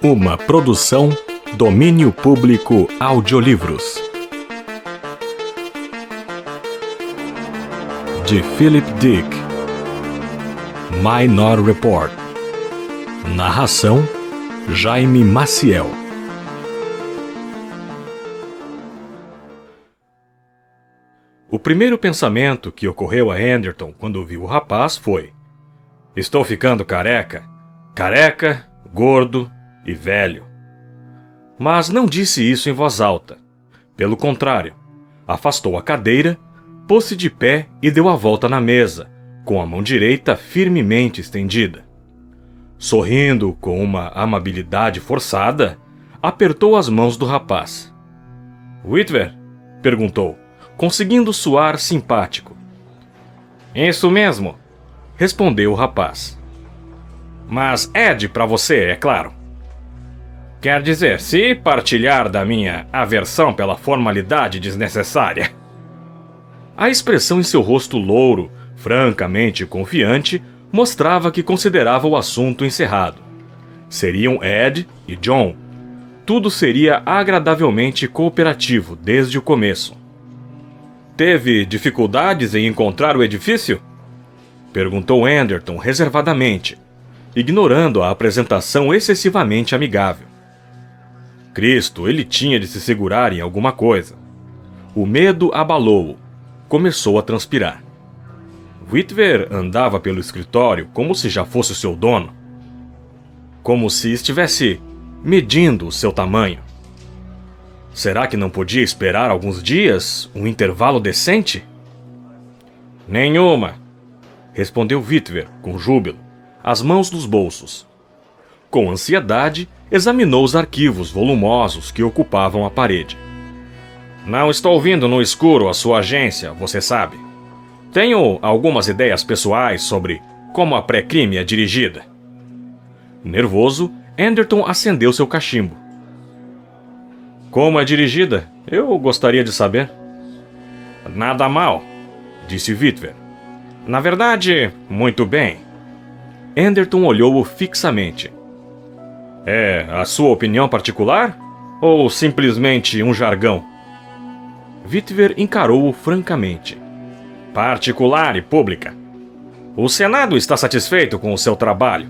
Uma produção Domínio Público Audiolivros de Philip Dick. Minor Report. Narração Jaime Maciel. O primeiro pensamento que ocorreu a Anderton quando viu o rapaz foi: estou ficando careca, gordo e velho. Mas não disse isso em voz alta. Pelo contrário, afastou a cadeira, pôs-se de pé e deu a volta na mesa, com a mão direita firmemente estendida. Sorrindo com uma amabilidade forçada, apertou as mãos do rapaz. "Whitver?" perguntou, conseguindo soar simpático. "Isso mesmo", respondeu o rapaz. "Mas Ed para você, é claro. Quer dizer, se partilhar da minha aversão pela formalidade desnecessária." A expressão em seu rosto louro, francamente confiante, mostrava que considerava o assunto encerrado. Seriam Ed e John. Tudo seria agradavelmente cooperativo desde o começo. "Teve dificuldades em encontrar o edifício?" perguntou Anderton reservadamente, ignorando a apresentação excessivamente amigável. Cristo, ele tinha de se segurar em alguma coisa. O medo abalou-o. Começou a transpirar. Whitver andava pelo escritório como se já fosse o seu dono. Como se estivesse medindo o seu tamanho. Será que não podia esperar alguns dias, um intervalo decente? "Nenhuma", respondeu Whitver com júbilo, as mãos nos bolsos. Com ansiedade, examinou os arquivos volumosos que ocupavam a parede. "Não estou vindo no escuro à sua agência, você sabe. Tenho algumas ideias pessoais sobre como a pré-crime é dirigida." Nervoso, Anderton acendeu seu cachimbo. "Como é dirigida? Eu gostaria de saber." "Nada mal", disse Whitver. "Na verdade, muito bem." Anderton olhou-o fixamente. "É a sua opinião particular? Ou simplesmente um jargão?" Whitver encarou-o francamente. "Particular e pública. O Senado está satisfeito com o seu trabalho.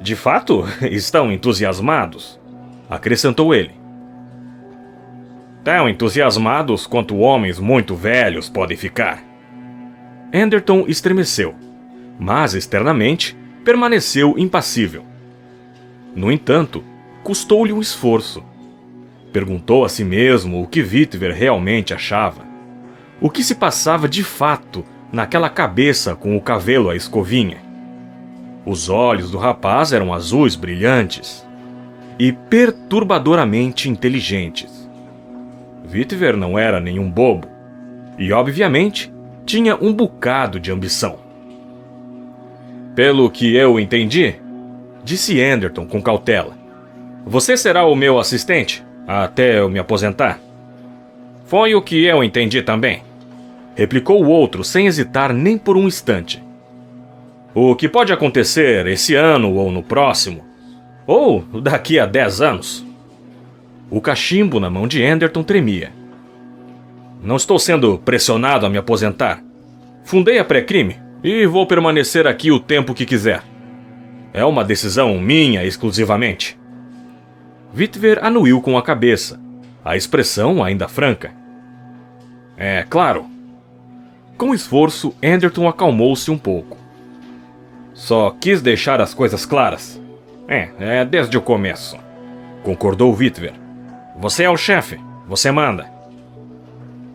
De fato, estão entusiasmados", acrescentou ele. "Tão entusiasmados quanto homens muito velhos podem ficar." Anderton estremeceu, mas externamente permaneceu impassível. No entanto, custou-lhe um esforço. Perguntou a si mesmo o que Whitver realmente achava. O que se passava de fato naquela cabeça com o cabelo à escovinha. Os olhos do rapaz eram azuis brilhantes e perturbadoramente inteligentes. Whitver não era nenhum bobo e, obviamente, tinha um bocado de ambição. "Pelo que eu entendi", disse Anderton com cautela, "você será o meu assistente até eu me aposentar." "Foi o que eu entendi também", replicou o outro sem hesitar nem por um instante. "O que pode acontecer esse ano ou no próximo, ou daqui a 10 anos. O cachimbo na mão de Anderton tremia. "Não estou sendo pressionado a me aposentar. Fundei a pré-crime e vou permanecer aqui o tempo que quiser. É uma decisão minha exclusivamente." Whitver anuiu com a cabeça, a expressão ainda franca. "É claro." Com esforço, Anderton acalmou-se um pouco. "Só quis deixar as coisas claras. É desde o começo", concordou Whitver. "Você é o chefe, você manda."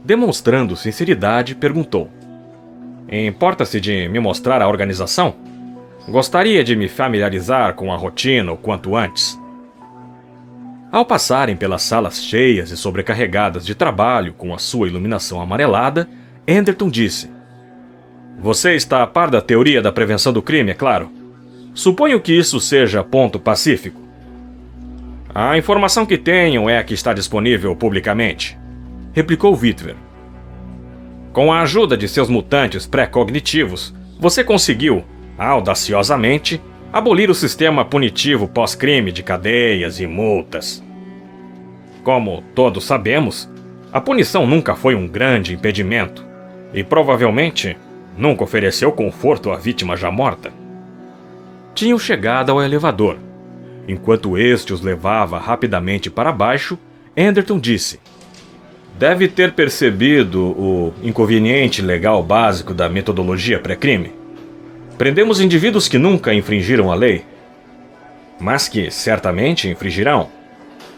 Demonstrando sinceridade, perguntou: "Importa-se de me mostrar a organização? Gostaria de me familiarizar com a rotina o quanto antes." Ao passarem pelas salas cheias e sobrecarregadas de trabalho com a sua iluminação amarelada, Anderton disse: "Você está a par da teoria da prevenção do crime, é claro. Suponho que isso seja ponto pacífico." "A informação que tenho é a que está disponível publicamente", replicou Whitver. "Com a ajuda de seus mutantes pré-cognitivos, você conseguiu, audaciosamente, Abolir o sistema punitivo pós-crime de cadeias e multas. Como todos sabemos, a punição nunca foi um grande impedimento e provavelmente nunca ofereceu conforto à vítima já morta. Tinham chegado ao elevador. Enquanto este os levava rapidamente para baixo, Anderton disse: "Deve ter percebido o inconveniente legal básico da metodologia pré-crime. Prendemos indivíduos que nunca infringiram a lei, mas que certamente infringirão",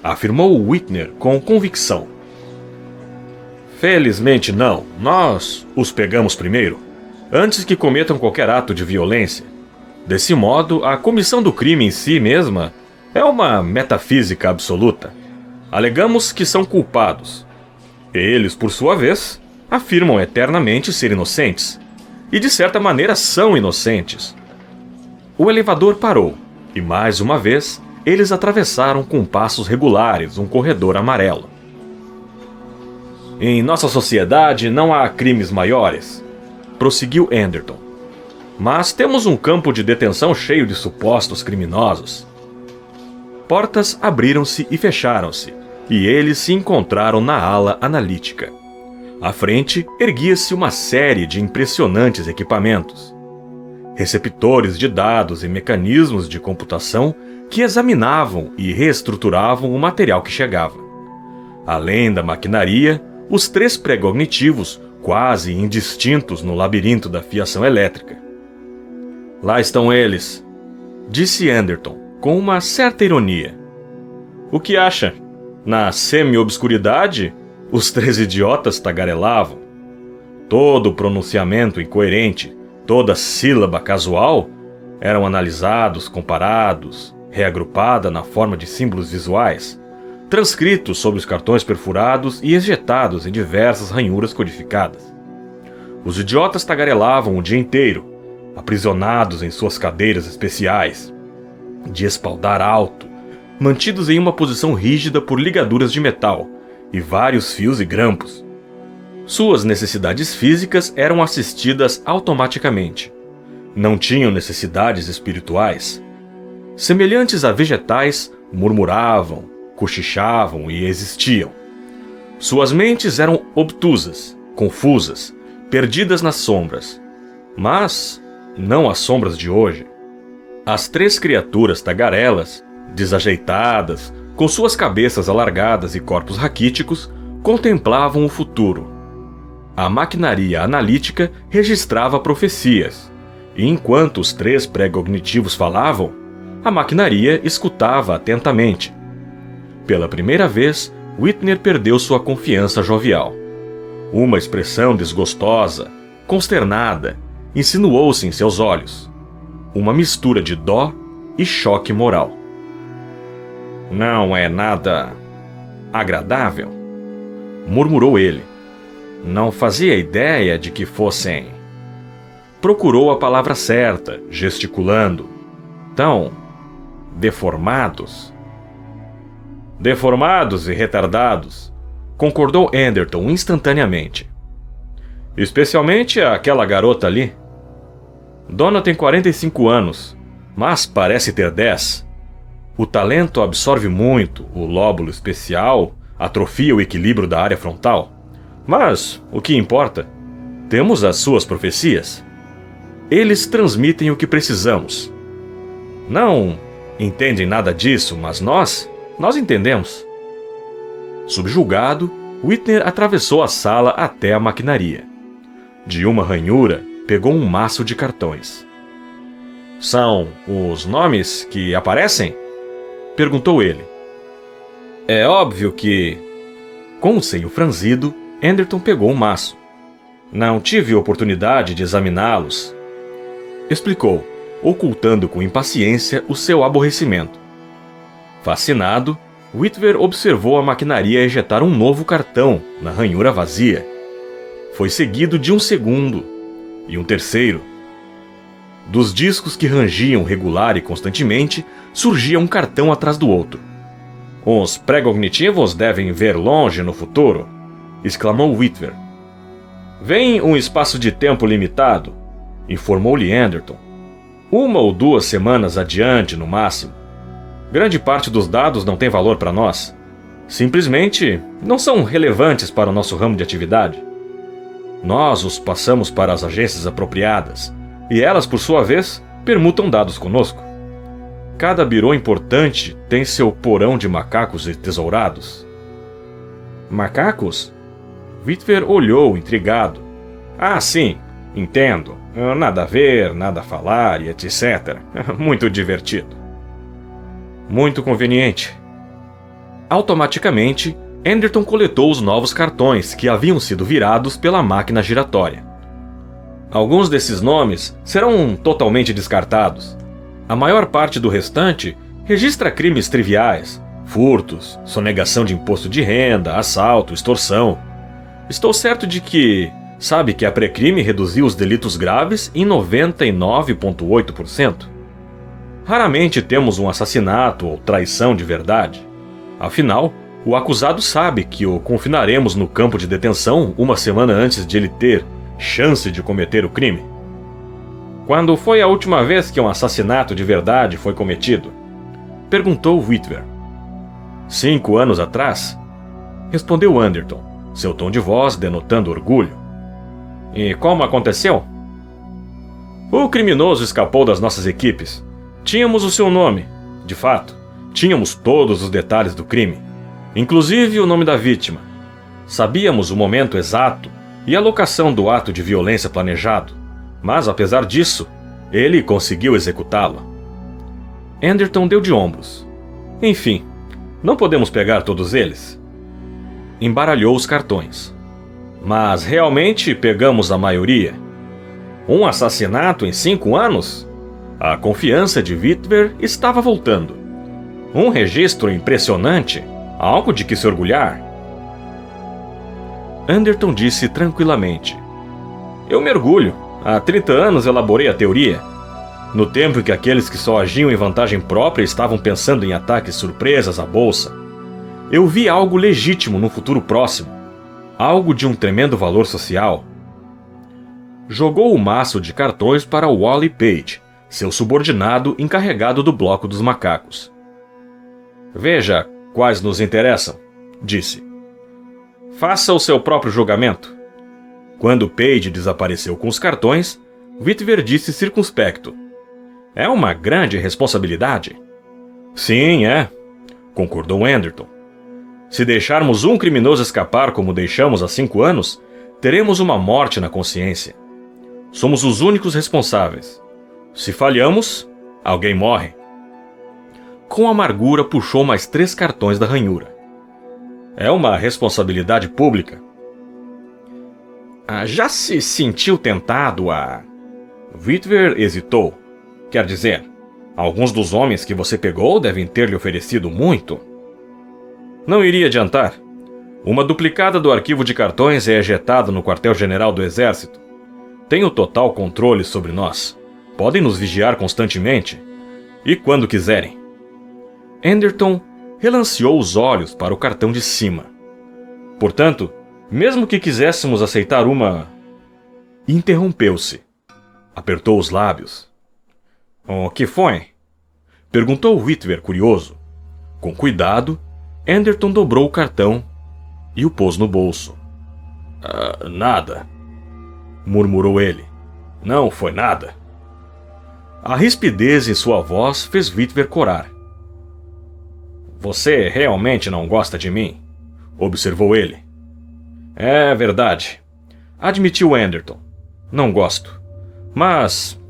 afirmou Whitner com convicção. "Felizmente não. Nós os pegamos primeiro, antes que cometam qualquer ato de violência. Desse modo, a comissão do crime em si mesma é uma metafísica absoluta. Alegamos que são culpados. Eles, por sua vez, afirmam eternamente ser inocentes. E de certa maneira são inocentes." O elevador parou, e mais uma vez, eles atravessaram com passos regulares um corredor amarelo. "Em nossa sociedade não há crimes maiores", prosseguiu Anderton. "Mas temos um campo de detenção cheio de supostos criminosos." Portas abriram-se e fecharam-se, e eles se encontraram na ala analítica. À frente, erguia-se uma série de impressionantes equipamentos. Receptores de dados e mecanismos de computação que examinavam e reestruturavam o material que chegava. Além da maquinaria, os 3 pré-cognitivos, quase indistintos no labirinto da fiação elétrica. "Lá estão eles", disse Anderton, com uma certa ironia. "O que acha? Na semi-obscuridade, os 3 idiotas tagarelavam. Todo pronunciamento incoerente, toda sílaba casual eram analisados, comparados, reagrupada na forma de símbolos visuais, transcritos sobre os cartões perfurados e ejetados em diversas ranhuras codificadas. Os idiotas tagarelavam o dia inteiro, aprisionados em suas cadeiras especiais, de espaldar alto, mantidos em uma posição rígida por ligaduras de metal e vários fios e grampos. Suas necessidades físicas eram assistidas automaticamente. Não tinham necessidades espirituais. Semelhantes a vegetais, murmuravam, cochichavam e existiam. Suas mentes eram obtusas, confusas, perdidas nas sombras. Mas não as sombras de hoje. As 3 criaturas tagarelas, desajeitadas, com suas cabeças alargadas e corpos raquíticos, contemplavam o futuro. A maquinaria analítica registrava profecias, e enquanto os 3 pré-cognitivos falavam, a maquinaria escutava atentamente. Pela primeira vez, Whitner perdeu sua confiança jovial. Uma expressão desgostosa, consternada, insinuou-se em seus olhos. Uma mistura de dó e choque moral. "Não é nada agradável", murmurou ele. "Não fazia ideia de que fossem..." Procurou a palavra certa, gesticulando. "Tão deformados." "Deformados e retardados", concordou Anderton instantaneamente. "Especialmente aquela garota ali. Dona tem 45 anos, mas parece ter 10. O talento absorve muito, o lóbulo especial atrofia o equilíbrio da área frontal. Mas o que importa? Temos as suas profecias. Eles transmitem o que precisamos. Não entendem nada disso, mas nós entendemos." Subjugado, Whitner atravessou a sala até a maquinaria. De uma ranhura, pegou um maço de cartões. "São os nomes que aparecem?" perguntou ele. "É óbvio que..." Com o seio franzido, Anderton pegou o maço. "Não tive oportunidade de examiná-los", explicou, ocultando com impaciência o seu aborrecimento. Fascinado, Whitver observou a maquinaria ejetar um novo cartão na ranhura vazia. Foi seguido de um segundo, e um terceiro. Dos discos que rangiam regular e constantemente, surgia um cartão atrás do outro. "Os pré-cognitivos devem ver longe no futuro", exclamou Whitver. "Vem um espaço de tempo limitado", informou-lhe Anderton. 1 ou 2 semanas adiante, no máximo. Grande parte dos dados não tem valor para nós. Simplesmente não são relevantes para o nosso ramo de atividade. Nós os passamos para as agências apropriadas, e elas, por sua vez, permutam dados conosco. Cada birô importante tem seu porão de macacos tesourados. Macacos? Witwer olhou, intrigado. Ah, sim, entendo. Nada a ver, nada a falar e etc. Muito divertido. Muito conveniente. Automaticamente, Anderton coletou os novos cartões que haviam sido virados pela máquina giratória. Alguns desses nomes serão totalmente descartados. A maior parte do restante registra crimes triviais, furtos, sonegação de imposto de renda, assalto, extorsão. Estou certo de que sabe que a pré-crime reduziu os delitos graves em 99,8%. Raramente temos um assassinato ou traição de verdade. Afinal, o acusado sabe que o confinaremos no campo de detenção 1 semana antes de ele ter chance de cometer o crime. Quando foi a última vez que um assassinato de verdade foi cometido? Perguntou Witwer. 5 anos atrás? Respondeu Anderton, seu tom de voz denotando orgulho. E como aconteceu? O criminoso escapou das nossas equipes. Tínhamos o seu nome, de fato. Tínhamos todos os detalhes do crime, inclusive o nome da vítima. Sabíamos o momento exato e a locação do ato de violência planejado, mas apesar disso, ele conseguiu executá-lo. Anderton deu de ombros. Enfim, não podemos pegar todos eles. Embaralhou os cartões. Mas realmente pegamos a maioria. Um assassinato em 5 anos? A confiança de Witwer estava voltando. Um registro impressionante, algo de que se orgulhar. Anderton disse tranquilamente. Eu me orgulho. Há 30 anos elaborei a teoria. No tempo em que aqueles que só agiam em vantagem própria estavam pensando em ataques surpresas à bolsa, eu vi algo legítimo no futuro próximo. Algo de um tremendo valor social. Jogou o maço de cartões para Wally Page, seu subordinado encarregado do bloco dos macacos. Veja quais nos interessam, disse. Faça o seu próprio julgamento. Quando Page desapareceu com os cartões, Witwer disse circunspecto. É uma grande responsabilidade. Sim, é, concordou Anderton. Se deixarmos um criminoso escapar como deixamos há 5 anos, teremos uma morte na consciência. Somos os únicos responsáveis. Se falhamos, alguém morre. Com amargura puxou mais 3 cartões da ranhura. É uma responsabilidade pública. Já se sentiu tentado a... Witwer hesitou. Quer dizer, alguns dos homens que você pegou devem ter lhe oferecido muito. Não iria adiantar. Uma duplicada do arquivo de cartões é ejetada no quartel-general do Exército. Tenho total controle sobre nós. Podem nos vigiar constantemente. E quando quiserem. Anderton relanceou os olhos para o cartão de cima. Portanto, mesmo que quiséssemos aceitar uma... Interrompeu-se. Apertou os lábios. O que foi? Perguntou Witwer, curioso. Com cuidado, Anderton dobrou o cartão e o pôs no bolso. Nada, murmurou ele. Não foi nada. A rispidez em sua voz fez Witwer corar. Você realmente não gosta de mim? Observou ele. É verdade, admitiu Anderton. Não gosto. Mas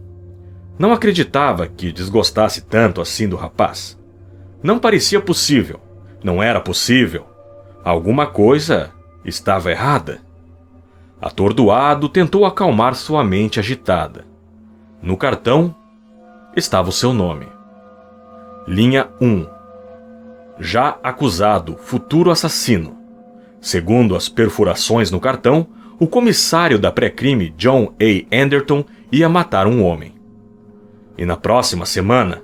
não acreditava que desgostasse tanto assim do rapaz. Não parecia possível. Não era possível. Alguma coisa estava errada. Atordoado, tentou acalmar sua mente agitada. No cartão estava o seu nome. Linha 1. Já acusado, futuro assassino. Segundo as perfurações no cartão, o comissário da pré-crime John A. Anderton ia matar um homem. E na próxima semana,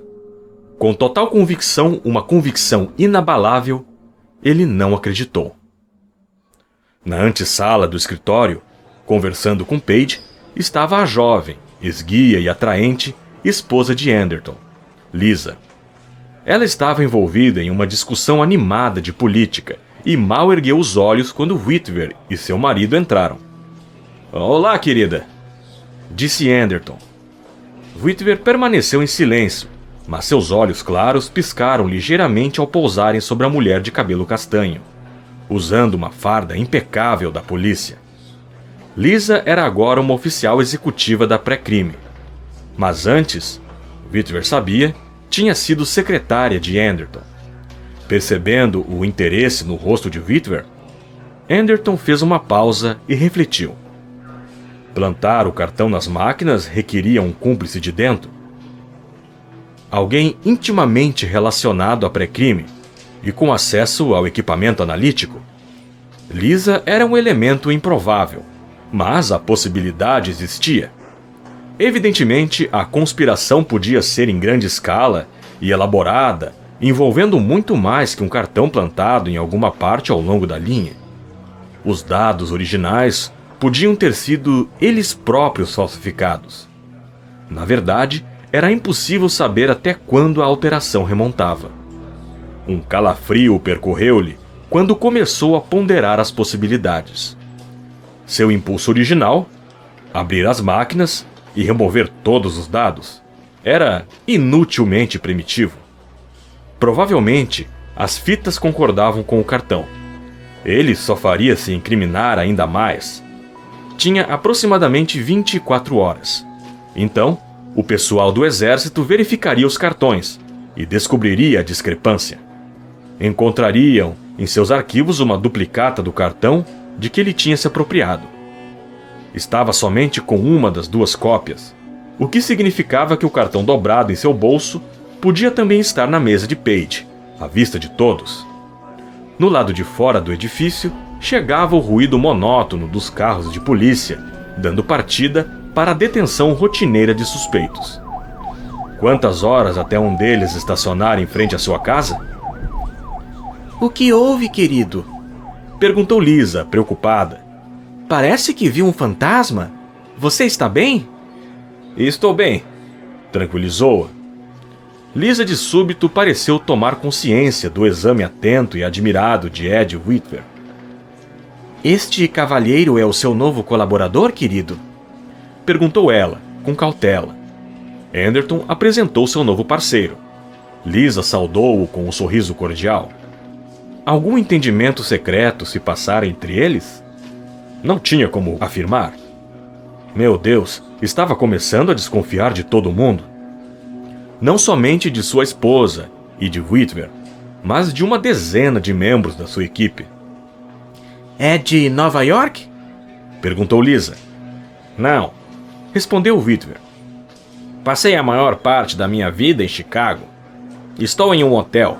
com total convicção, uma convicção inabalável, ele não acreditou. Na antessala do escritório, conversando com Page, estava a jovem, esguia e atraente esposa de Anderton, Lisa. Ela estava envolvida em uma discussão animada de política e mal ergueu os olhos quando Whitver e seu marido entraram. "Olá, querida", disse Anderton. Whitver permaneceu em silêncio, mas seus olhos claros piscaram ligeiramente ao pousarem sobre a mulher de cabelo castanho, usando uma farda impecável da polícia. Lisa era agora uma oficial executiva da pré-crime. Mas antes, Whitver sabia, tinha sido secretária de Anderton. Percebendo o interesse no rosto de Whitver, Anderton fez uma pausa e refletiu. Plantar o cartão nas máquinas requeria um cúmplice de dentro. Alguém intimamente relacionado a pré-crime e com acesso ao equipamento analítico. Lisa era um elemento improvável, mas a possibilidade existia. Evidentemente, a conspiração podia ser em grande escala e elaborada, envolvendo muito mais que um cartão plantado em alguma parte ao longo da linha. Os dados originais podiam ter sido eles próprios falsificados. Na verdade, era impossível saber até quando a alteração remontava. Um calafrio percorreu-lhe quando começou a ponderar as possibilidades. Seu impulso original, abrir as máquinas e remover todos os dados, era inutilmente primitivo. Provavelmente, as fitas concordavam com o cartão. Ele só faria se incriminar ainda mais. Tinha aproximadamente 24 horas. Então, o pessoal do exército verificaria os cartões e descobriria a discrepância. Encontrariam em seus arquivos uma duplicata do cartão de que ele tinha se apropriado. Estava somente com uma das duas cópias, o que significava que o cartão dobrado em seu bolso podia também estar na mesa de Page, à vista de todos. No lado de fora do edifício, chegava o ruído monótono dos carros de polícia, dando partida para a detenção rotineira de suspeitos. Quantas horas até um deles estacionar em frente à sua casa? "O que houve, querido?" perguntou Lisa, preocupada. "Parece que viu um fantasma. Você está bem?" "Estou bem", tranquilizou-a. Lisa de súbito pareceu tomar consciência do exame atento e admirado de Ed Whitver. "Este cavalheiro é o seu novo colaborador, querido?" perguntou ela, com cautela. Anderton apresentou seu novo parceiro. Lisa saudou-o com um sorriso cordial. Algum entendimento secreto se passara entre eles? Não tinha como afirmar. Meu Deus, estava começando a desconfiar de todo mundo. Não somente de sua esposa e de Whitver, mas de uma dezena de membros da sua equipe. "É de Nova York?" perguntou Lisa. "Não", respondeu Whitver. "Passei a maior parte da minha vida em Chicago. Estou em um hotel,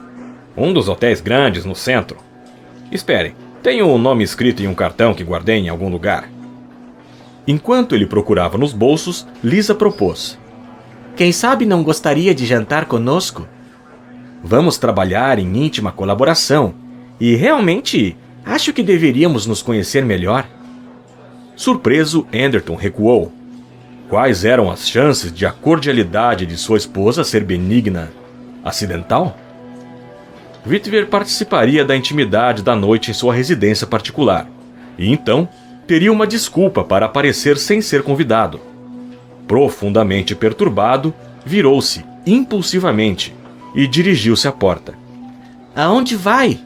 um dos hotéis grandes no centro. Espere, tenho o nome escrito em um cartão que guardei em algum lugar." Enquanto ele procurava nos bolsos, Lisa propôs. "Quem sabe não gostaria de jantar conosco? Vamos trabalhar em íntima colaboração e realmente acho que deveríamos nos conhecer melhor." Surpreso, Anderton recuou. Quais eram as chances de a cordialidade de sua esposa ser benigna, acidental? Whitver participaria da intimidade da noite em sua residência particular, e então teria uma desculpa para aparecer sem ser convidado. Profundamente perturbado, virou-se impulsivamente e dirigiu-se à porta. "Aonde vai?"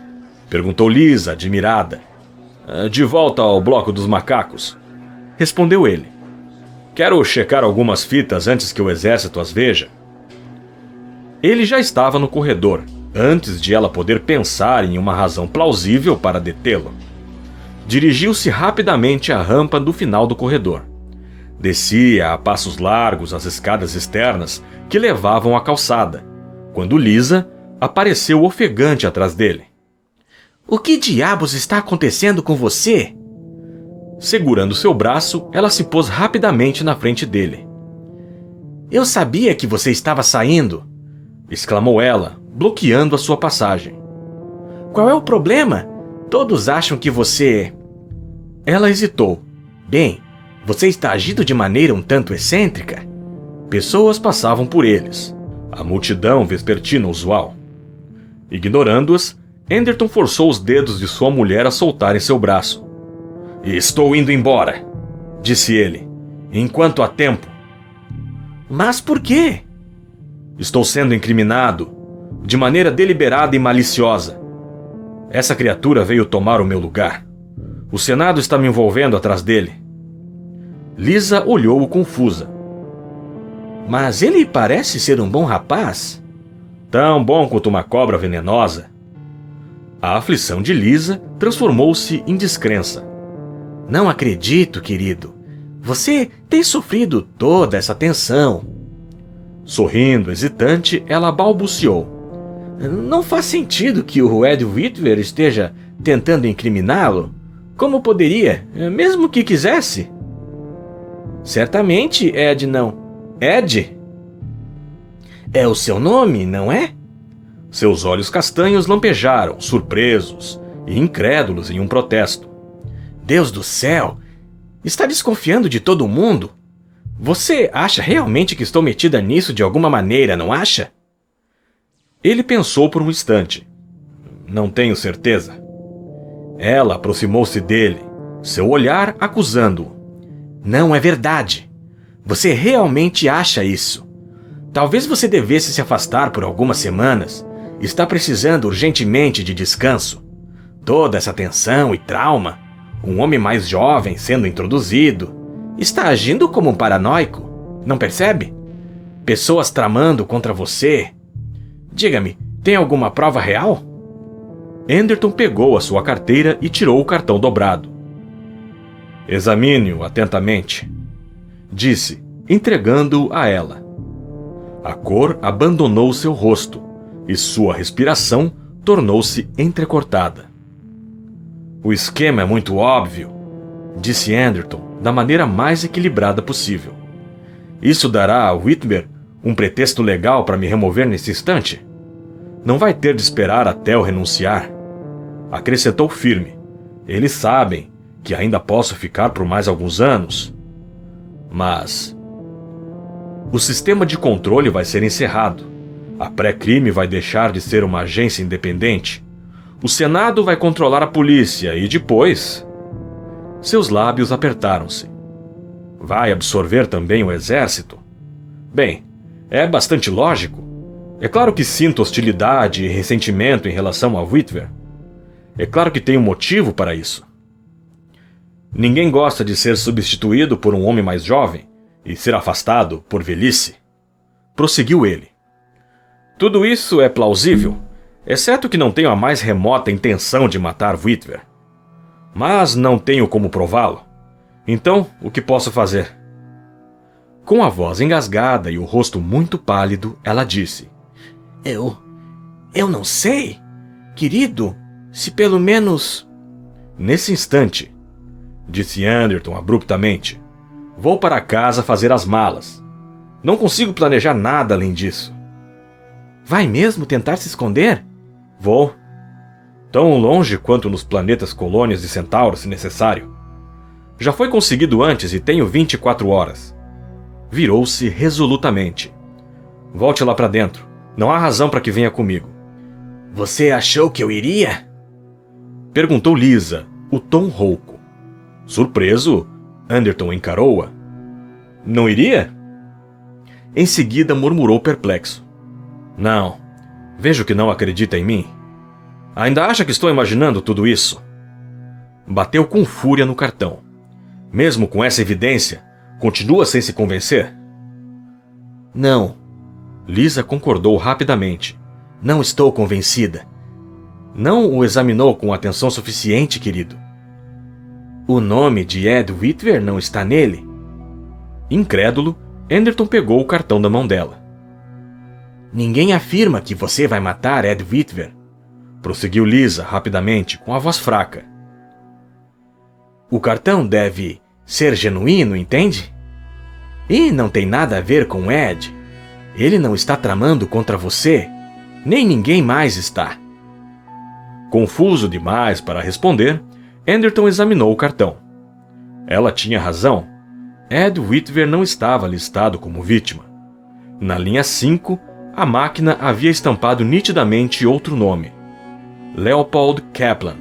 perguntou Lisa, admirada. "De volta ao bloco dos macacos", respondeu ele. "Quero checar algumas fitas antes que o exército as veja." Ele já estava no corredor, antes de ela poder pensar em uma razão plausível para detê-lo. Dirigiu-se rapidamente à rampa do final do corredor. Descia a passos largos as escadas externas que levavam à calçada, quando Lisa apareceu ofegante atrás dele. "O que diabos está acontecendo com você?" Segurando seu braço, ela se pôs rapidamente na frente dele. "Eu sabia que você estava saindo!" exclamou ela, bloqueando a sua passagem. "Qual é o problema? Todos acham que você..." Ela hesitou. "Bem, você está agindo de maneira um tanto excêntrica." Pessoas passavam por eles, a multidão vespertina usual. Ignorando-as, Anderton forçou os dedos de sua mulher a soltarem seu braço. "Estou indo embora", disse ele, "enquanto há tempo." Mas por quê? "Estou sendo incriminado, de maneira deliberada e maliciosa. Essa criatura veio tomar o meu lugar. O Senado está me envolvendo atrás dele." Lisa olhou-o confusa. Mas ele parece ser um bom rapaz. "Tão bom quanto uma cobra venenosa." A aflição de Lisa transformou-se em descrença. Não acredito, querido. Você tem sofrido toda essa tensão. Sorrindo, hesitante, ela balbuciou. Não faz sentido que o Ed Whitver esteja tentando incriminá-lo. Como poderia, mesmo que quisesse? Certamente, Ed não. Ed? É o seu nome, não é? Seus olhos castanhos lampejaram, surpresos e incrédulos em um protesto. Deus do céu! Está desconfiando de todo mundo? Você acha realmente que estou metida nisso de alguma maneira, não acha? Ele pensou por um instante. "Não tenho certeza." Ela aproximou-se dele, seu olhar acusando-o. Não é verdade. Você realmente acha isso? Talvez você devesse se afastar por algumas semanas. Está precisando urgentemente de descanso. Toda essa tensão e trauma, um homem mais jovem sendo introduzido, está agindo como um paranoico. Não percebe? Pessoas tramando contra você. Diga-me, tem alguma prova real? Anderton pegou a sua carteira e tirou o cartão dobrado. "Examine-o atentamente", disse, entregando-o a ela. A cor abandonou seu rosto e sua respiração tornou-se entrecortada. "O esquema é muito óbvio", disse Anderton da maneira mais equilibrada possível. "Isso dará a Whitmer um pretexto legal para me remover nesse instante? Não vai ter de esperar até eu renunciar." Acrescentou firme. "Eles sabem que ainda posso ficar por mais alguns anos. Mas o sistema de controle vai ser encerrado. A pré-crime vai deixar de ser uma agência independente. O Senado vai controlar a polícia e depois..." Seus lábios apertaram-se. "Vai absorver também o exército? Bem, é bastante lógico. É claro que sinto hostilidade e ressentimento em relação a Whitver. É claro que tenho motivo para isso. Ninguém gosta de ser substituído por um homem mais jovem e ser afastado por velhice." Prosseguiu ele. "Tudo isso é plausível, exceto que não tenho a mais remota intenção de matar Whitver. Mas não tenho como prová-lo. Então, o que posso fazer?" Com a voz engasgada e o rosto muito pálido, ela disse: Eu não sei. Querido, se pelo menos... "Nesse instante", disse Anderton abruptamente, "vou para casa fazer as malas. Não consigo planejar nada além disso." Vai mesmo tentar se esconder? "Vou. Tão longe quanto nos planetas colônias de Centauro, se necessário. Já foi conseguido antes e tenho 24 horas. Virou-se resolutamente. "Volte lá para dentro. Não há razão para que venha comigo." Você achou que eu iria? Perguntou Lisa, o tom rouco. Surpreso, Anderton encarou-a. "Não iria?" Em seguida murmurou perplexo. "Não. Vejo que não acredita em mim. Ainda acha que estou imaginando tudo isso?" Bateu com fúria no cartão. "Mesmo com essa evidência, continua sem se convencer?" Não. Lisa concordou rapidamente. Não estou convencida. Não o examinou com atenção suficiente, querido. O nome de Ed Whitver não está nele? Incrédulo, Anderton pegou o cartão da mão dela. Ninguém afirma que você vai matar Ed Whitver, prosseguiu Lisa rapidamente, com a voz fraca. O cartão deve ser genuíno, entende? E não tem nada a ver com Ed. Ele não está tramando contra você, nem ninguém mais está. Confuso demais para responder, Anderton examinou o cartão. Ela tinha razão. Ed Whitver não estava listado como vítima. Na linha 5, a máquina havia estampado nitidamente outro nome: Leopold Kaplan.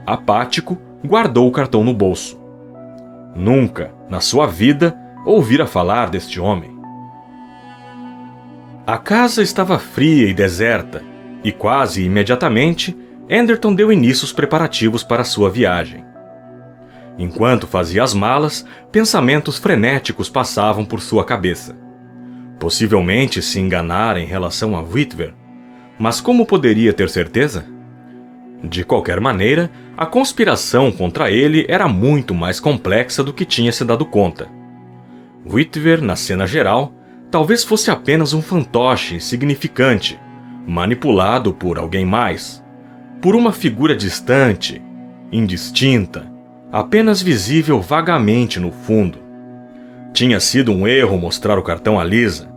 Apático, guardou o cartão no bolso. Nunca, na sua vida, ouvira falar deste homem. A casa estava fria e deserta, e quase imediatamente, Anderton deu início aos preparativos para sua viagem. Enquanto fazia as malas, pensamentos frenéticos passavam por sua cabeça. Possivelmente se enganara em relação a Witwer, mas como poderia ter certeza? De qualquer maneira, a conspiração contra ele era muito mais complexa do que tinha se dado conta. Witwer, na cena geral, talvez fosse apenas um fantoche insignificante, manipulado por alguém mais, por uma figura distante, indistinta, apenas visível vagamente no fundo. Tinha sido um erro mostrar o cartão a Lisa.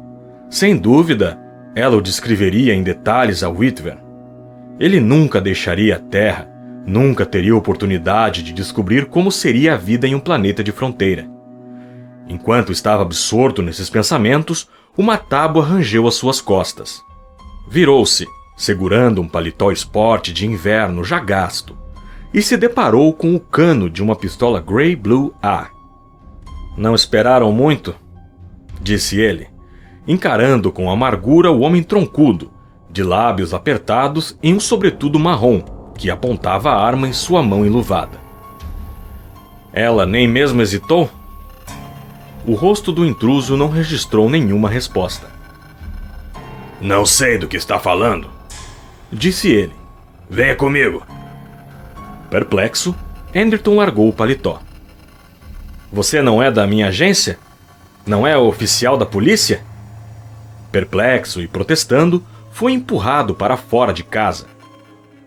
Sem dúvida, ela o descreveria em detalhes a Witwer. Ele nunca deixaria a Terra, nunca teria oportunidade de descobrir como seria a vida em um planeta de fronteira. Enquanto estava absorto nesses pensamentos, uma tábua rangeu às suas costas. Virou-se, segurando um paletó esporte de inverno já gasto, e se deparou com o cano de uma pistola Grey Blue A. "Não esperaram muito?" disse ele, encarando com amargura o homem troncudo, de lábios apertados em um sobretudo marrom, que apontava a arma em sua mão enluvada. Ela nem mesmo hesitou? O rosto do intruso não registrou nenhuma resposta. "Não sei do que está falando", disse ele. "Venha comigo." Perplexo, Anderton largou o paletó. "Você não é da minha agência? Não é oficial da polícia?" Perplexo e protestando, foi empurrado para fora de casa,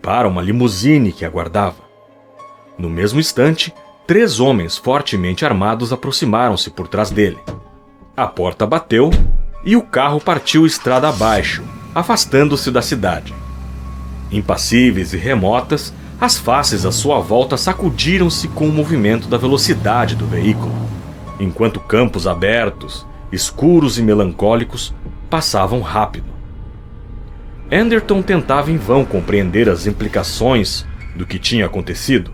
para uma limusine que aguardava. No mesmo instante, 3 homens fortemente armados aproximaram-se por trás dele. A porta bateu e o carro partiu estrada abaixo, afastando-se da cidade. Impassíveis e remotas, as faces à sua volta sacudiram-se com o movimento da velocidade do veículo, enquanto campos abertos, escuros e melancólicos, passavam rápido. Anderton tentava em vão compreender as implicações do que tinha acontecido,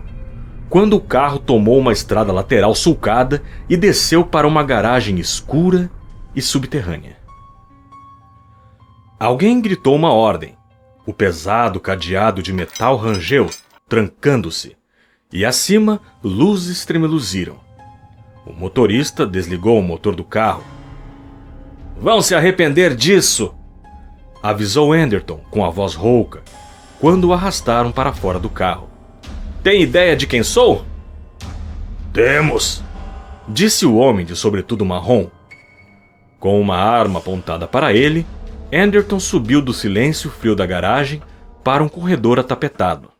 quando o carro tomou uma estrada lateral sulcada e desceu para uma garagem escura e subterrânea. Alguém gritou uma ordem. O pesado cadeado de metal rangeu, trancando-se, e acima luzes tremeluziram. O motorista desligou o motor do carro. "Vão se arrepender disso!" avisou Anderton com a voz rouca, quando o arrastaram para fora do carro. "Tem ideia de quem sou?" "Temos", disse o homem de sobretudo marrom. Com uma arma apontada para ele, Anderton subiu do silêncio frio da garagem para um corredor atapetado.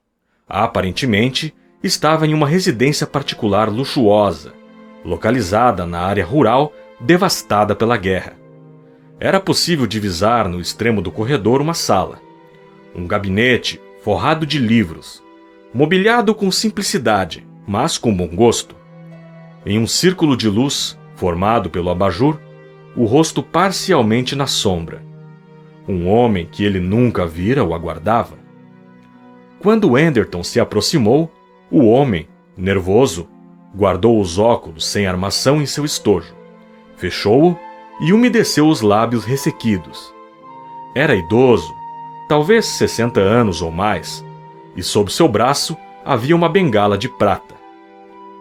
Aparentemente, estava em uma residência particular luxuosa, localizada na área rural devastada pela guerra. Era possível divisar no extremo do corredor uma sala, um gabinete forrado de livros, mobiliado com simplicidade, mas com bom gosto. Em um círculo de luz, formado pelo abajur, o rosto parcialmente na sombra. Um homem que ele nunca vira o aguardava. Quando Anderton se aproximou, o homem, nervoso, guardou os óculos sem armação em seu estojo, fechou-o e umedeceu os lábios ressequidos. Era idoso, talvez 60 anos ou mais, e sob seu braço havia uma bengala de prata.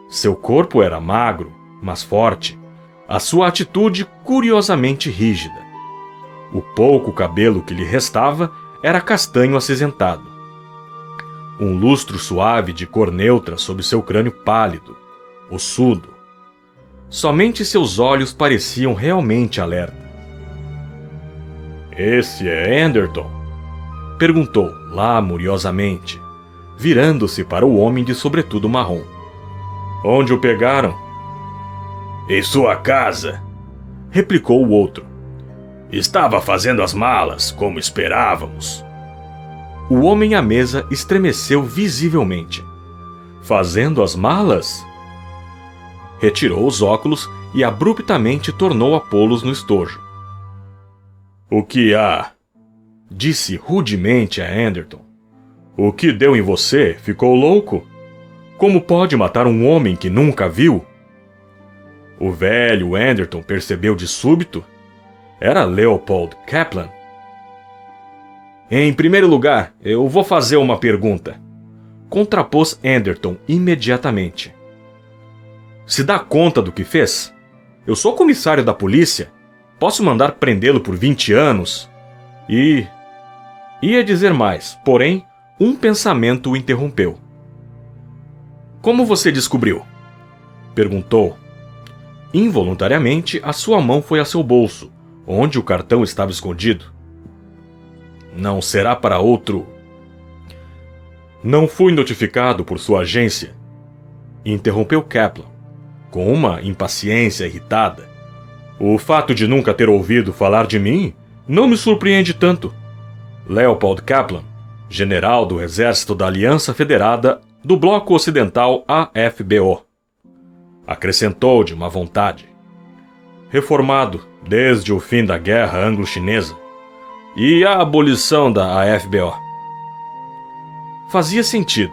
Seu corpo era magro, mas forte, a sua atitude curiosamente rígida. O pouco cabelo que lhe restava era castanho acinzentado. Um lustro suave de cor neutra sob seu crânio pálido, ossudo. Somente seus olhos pareciam realmente alerta. "Esse é Anderton?" perguntou lamuriosamente, virando-se para o homem de sobretudo marrom. "Onde o pegaram?" "Em sua casa", replicou o outro. "Estava fazendo as malas, como esperávamos." O homem à mesa estremeceu visivelmente. "Fazendo as malas?" Retirou os óculos e abruptamente tornou a pô-los no estojo. O que há? Disse rudemente a Anderton. O que deu em você? Ficou louco? Como pode matar um homem que nunca viu? O velho Anderton percebeu de súbito. Era Leopold Kaplan. Em primeiro lugar, eu vou fazer uma pergunta. Contrapôs Anderton imediatamente. Se dá conta do que fez? Eu sou comissário da polícia. Posso mandar prendê-lo por 20 anos? Ia dizer mais, porém, um pensamento o interrompeu. Como você descobriu? Perguntou. Involuntariamente, a sua mão foi a seu bolso, onde o cartão estava escondido. Não será para outro. Não fui notificado por sua agência, interrompeu Kaplan, com uma impaciência irritada. O fato de nunca ter ouvido falar de mim não me surpreende tanto. Leopold Kaplan, general do Exército da Aliança Federada do Bloco Ocidental AFBO. Acrescentou de má vontade. Reformado desde o fim da Guerra Anglo-Chinesa e a abolição da AFBO. Fazia sentido.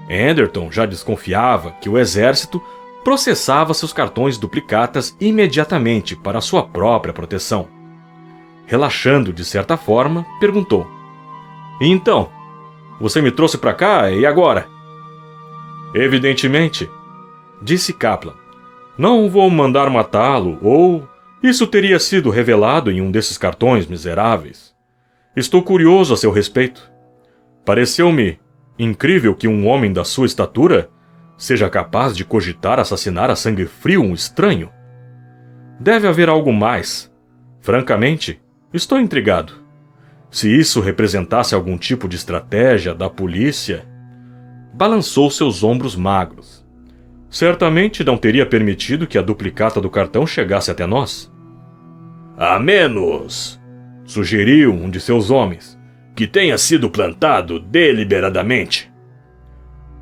Anderton já desconfiava que o exército processava seus cartões duplicatas imediatamente para sua própria proteção. Relaxando de certa forma, perguntou: Então, você me trouxe para cá e agora? Evidentemente, disse Kaplan. Não vou mandar matá-lo ou isso teria sido revelado em um desses cartões miseráveis. Estou curioso a seu respeito. Pareceu-me incrível que um homem da sua estatura seja capaz de cogitar assassinar a sangue frio um estranho. Deve haver algo mais. Francamente, estou intrigado. Se isso representasse algum tipo de estratégia da polícia... Balançou seus ombros magros. Certamente não teria permitido que a duplicata do cartão chegasse até nós. A menos, sugeriu um de seus homens, que tenha sido plantado deliberadamente.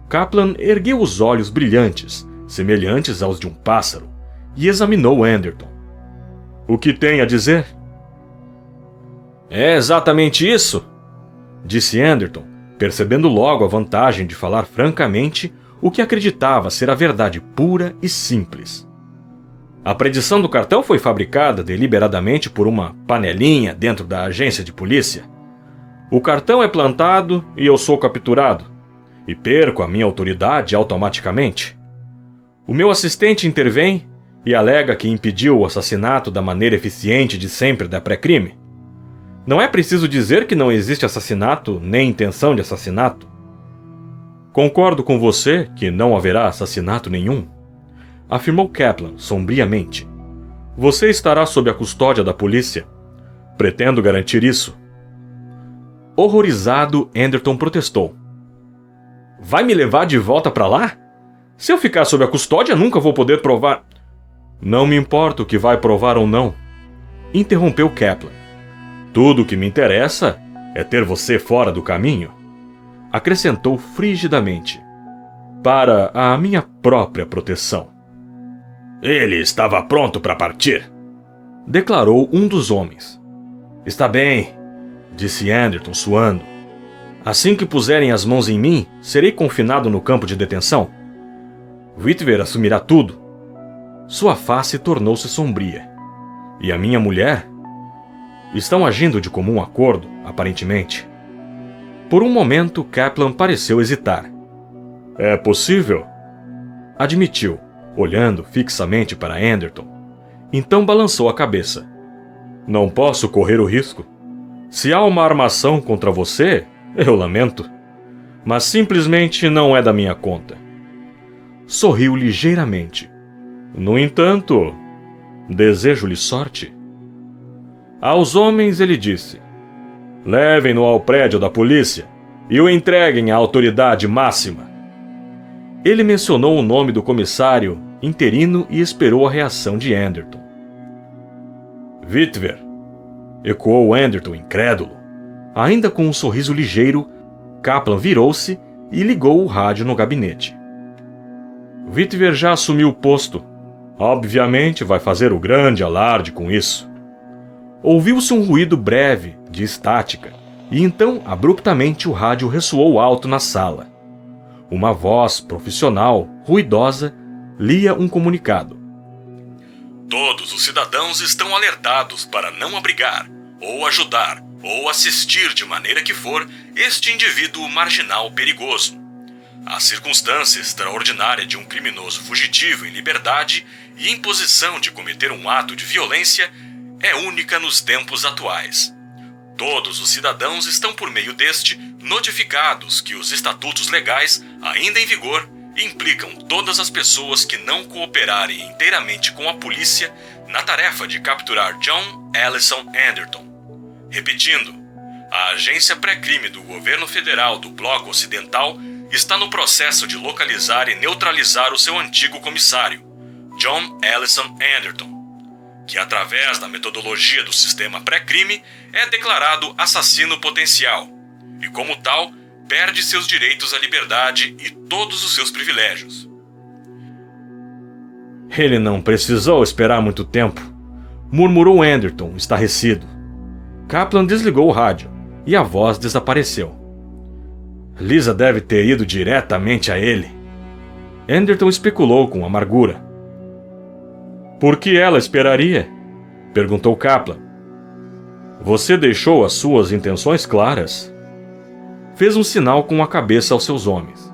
Kaplan ergueu os olhos brilhantes, semelhantes aos de um pássaro, e examinou Anderton. O que tem a dizer? É exatamente isso, disse Anderton, percebendo logo a vantagem de falar francamente o que acreditava ser a verdade pura e simples. A predição do cartão foi fabricada deliberadamente por uma panelinha dentro da agência de polícia. O cartão é plantado e eu sou capturado, e perco a minha autoridade automaticamente. O meu assistente intervém e alega que impediu o assassinato da maneira eficiente de sempre da pré-crime. Não é preciso dizer que não existe assassinato nem intenção de assassinato. Concordo com você que não haverá assassinato nenhum, afirmou Kaplan sombriamente. Você estará sob a custódia da polícia. Pretendo garantir isso. Horrorizado, Anderton protestou. Vai me levar de volta para lá? Se eu ficar sob a custódia, nunca vou poder provar... Não me importa o que vai provar ou não, interrompeu Kaplan. Tudo o que me interessa é ter você fora do caminho, acrescentou frigidamente, para a minha própria proteção. Ele estava pronto para partir, declarou um dos homens. Está bem, disse Anderton suando. Assim que puserem as mãos em mim, serei confinado no campo de detenção. Witwer assumirá tudo. Sua face tornou-se sombria. E a minha mulher? Estão agindo de comum acordo, aparentemente. Por um momento, Kaplan pareceu hesitar. É possível? Admitiu, olhando fixamente para Anderton. Então balançou a cabeça. Não posso correr o risco. Se há uma armação contra você, eu lamento. Mas simplesmente não é da minha conta. Sorriu ligeiramente. No entanto, desejo-lhe sorte. Aos homens ele disse: levem-no ao prédio da polícia e o entreguem à autoridade máxima. Ele mencionou o nome do comissário interino e esperou a reação de Anderton. Witwer, ecoou Anderton incrédulo. Ainda com um sorriso ligeiro, Kaplan virou-se e ligou o rádio no gabinete. Witwer já assumiu o posto. Obviamente vai fazer o grande alarde com isso. Ouviu-se um ruído breve, de estática, e então, abruptamente, o rádio ressoou alto na sala. Uma voz profissional, ruidosa, lia um comunicado. Todos os cidadãos estão alertados para não abrigar, ou ajudar, ou assistir de maneira que for este indivíduo marginal perigoso. A circunstância extraordinária de um criminoso fugitivo em liberdade e em posição de cometer um ato de violência é única nos tempos atuais. Todos os cidadãos estão por meio deste notificados que os estatutos legais, ainda em vigor, implicam todas as pessoas que não cooperarem inteiramente com a polícia na tarefa de capturar John Ellison Anderton. Repetindo, a agência pré-crime do governo federal do Bloco Ocidental está no processo de localizar e neutralizar o seu antigo comissário, John Ellison Anderton, que através da metodologia do sistema pré-crime é declarado assassino potencial e, como tal, perde seus direitos à liberdade e todos os seus privilégios. Ele não precisou esperar muito tempo, murmurou Anderton, estarrecido. Kaplan desligou o rádio e a voz desapareceu. Lisa deve ter ido diretamente a ele. Anderton especulou com amargura. Por que ela esperaria? Perguntou Kaplan. Você deixou as suas intenções claras. Fez um sinal com a cabeça aos seus homens.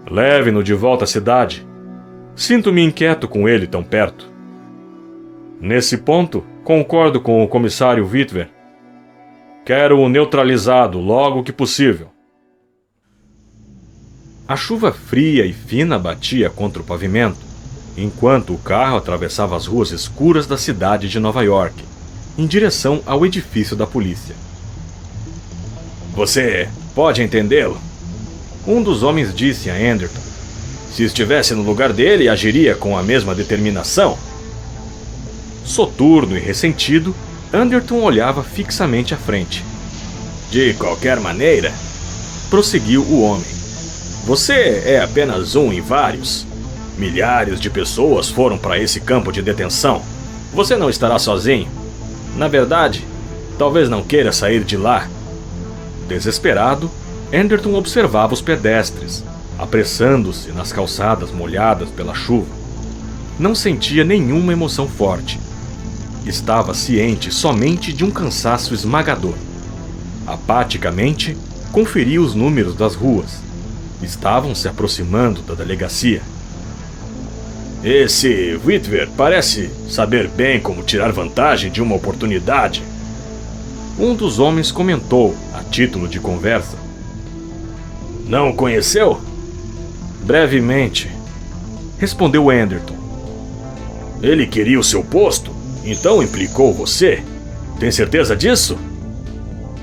Leve-no de volta à cidade. Sinto-me inquieto com ele tão perto. Nesse ponto, concordo com o comissário Witwer. Quero-o neutralizado logo que possível. A chuva fria e fina batia contra o pavimento, enquanto o carro atravessava as ruas escuras da cidade de Nova York, em direção ao edifício da polícia. Você pode entendê-lo? Um dos homens disse a Anderton. Se estivesse no lugar dele, agiria com a mesma determinação. Soturno e ressentido, Anderton olhava fixamente à frente. De qualquer maneira, prosseguiu o homem, você é apenas um em vários. Milhares de pessoas foram para esse campo de detenção. Você não estará sozinho. Na verdade, talvez não queira sair de lá. Desesperado, Anderton observava os pedestres, apressando-se nas calçadas molhadas pela chuva. Não sentia nenhuma emoção forte. Estava ciente somente de um cansaço esmagador. Apaticamente, conferia os números das ruas. Estavam se aproximando da delegacia. Esse Witwer parece saber bem como tirar vantagem de uma oportunidade. Um dos homens comentou, a título de conversa. Não o conheceu? Brevemente, respondeu Anderton. Ele queria o seu posto, então implicou você. Tem certeza disso?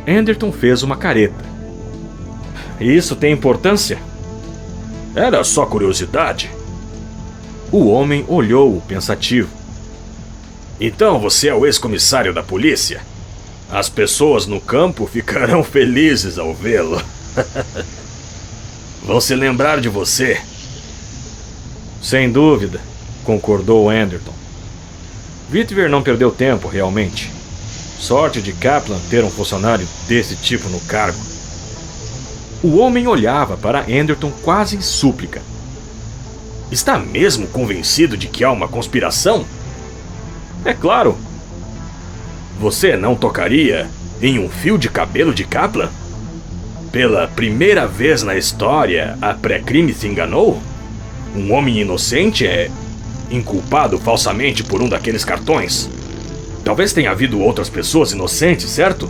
Anderton fez uma careta. Isso tem importância? Era só curiosidade. O homem olhou-o pensativo. Então você é o ex-comissário da polícia? As pessoas no campo ficarão felizes ao vê-lo. Vão se lembrar de você. Sem dúvida, concordou Anderton. Witwer não perdeu tempo, realmente. Sorte de Kaplan ter um funcionário desse tipo no cargo. O homem olhava para Anderton quase em súplica. Está mesmo convencido de que há uma conspiração? É claro. Você não tocaria em um fio de cabelo de Kaplan? Pela primeira vez na história, a pré-crime se enganou? Um homem inocente é inculpado falsamente por um daqueles cartões? Talvez tenha havido outras pessoas inocentes, certo?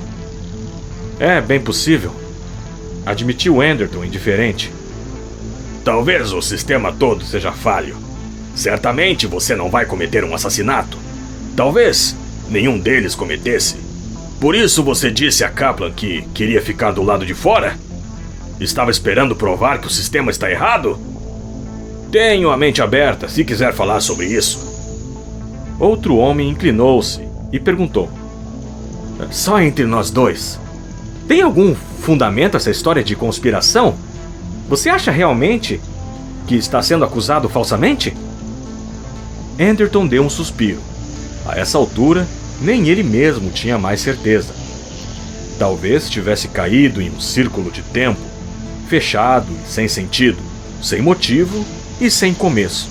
É bem possível, admitiu Anderton indiferente. Talvez o sistema todo seja falho. Certamente você não vai cometer um assassinato. Talvez nenhum deles cometesse. Por isso você disse a Kaplan que queria ficar do lado de fora? Estava esperando provar que o sistema está errado? Tenho a mente aberta se quiser falar sobre isso. Outro homem inclinou-se e perguntou. Só entre nós dois. Tem algum fundamento essa história de conspiração? Você acha realmente que está sendo acusado falsamente? Anderton deu um suspiro. A essa altura, Nem ele mesmo tinha mais certeza. Talvez tivesse caído em um círculo de tempo, fechado e sem sentido, sem motivo e sem começo.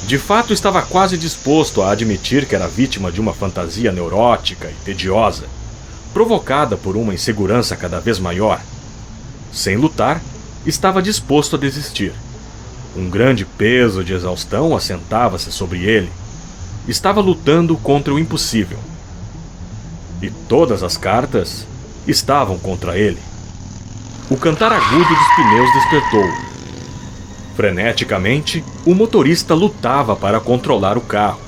De fato, estava quase disposto a admitir que era vítima de uma fantasia neurótica e tediosa, provocada por uma insegurança cada vez maior. Sem lutar, estava disposto a desistir. Um grande peso de exaustão assentava-se sobre ele. Estava lutando contra o impossível. E todas as cartas estavam contra ele. O cantar agudo dos pneus despertou. Freneticamente, o motorista lutava para controlar o carro,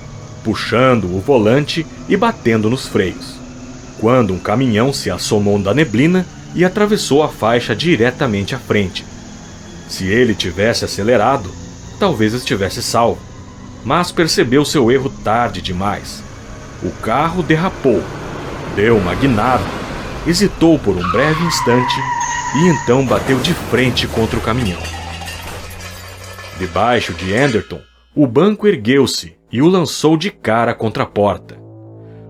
puxando o volante e batendo nos freios, quando um caminhão se assomou da neblina e atravessou a faixa diretamente à frente. Se ele tivesse acelerado, talvez estivesse salvo, mas percebeu seu erro tarde demais. O carro derrapou, deu uma guinada, hesitou por um breve instante e então bateu de frente contra o caminhão. Debaixo de Anderton, o banco ergueu-se e o lançou de cara contra a porta.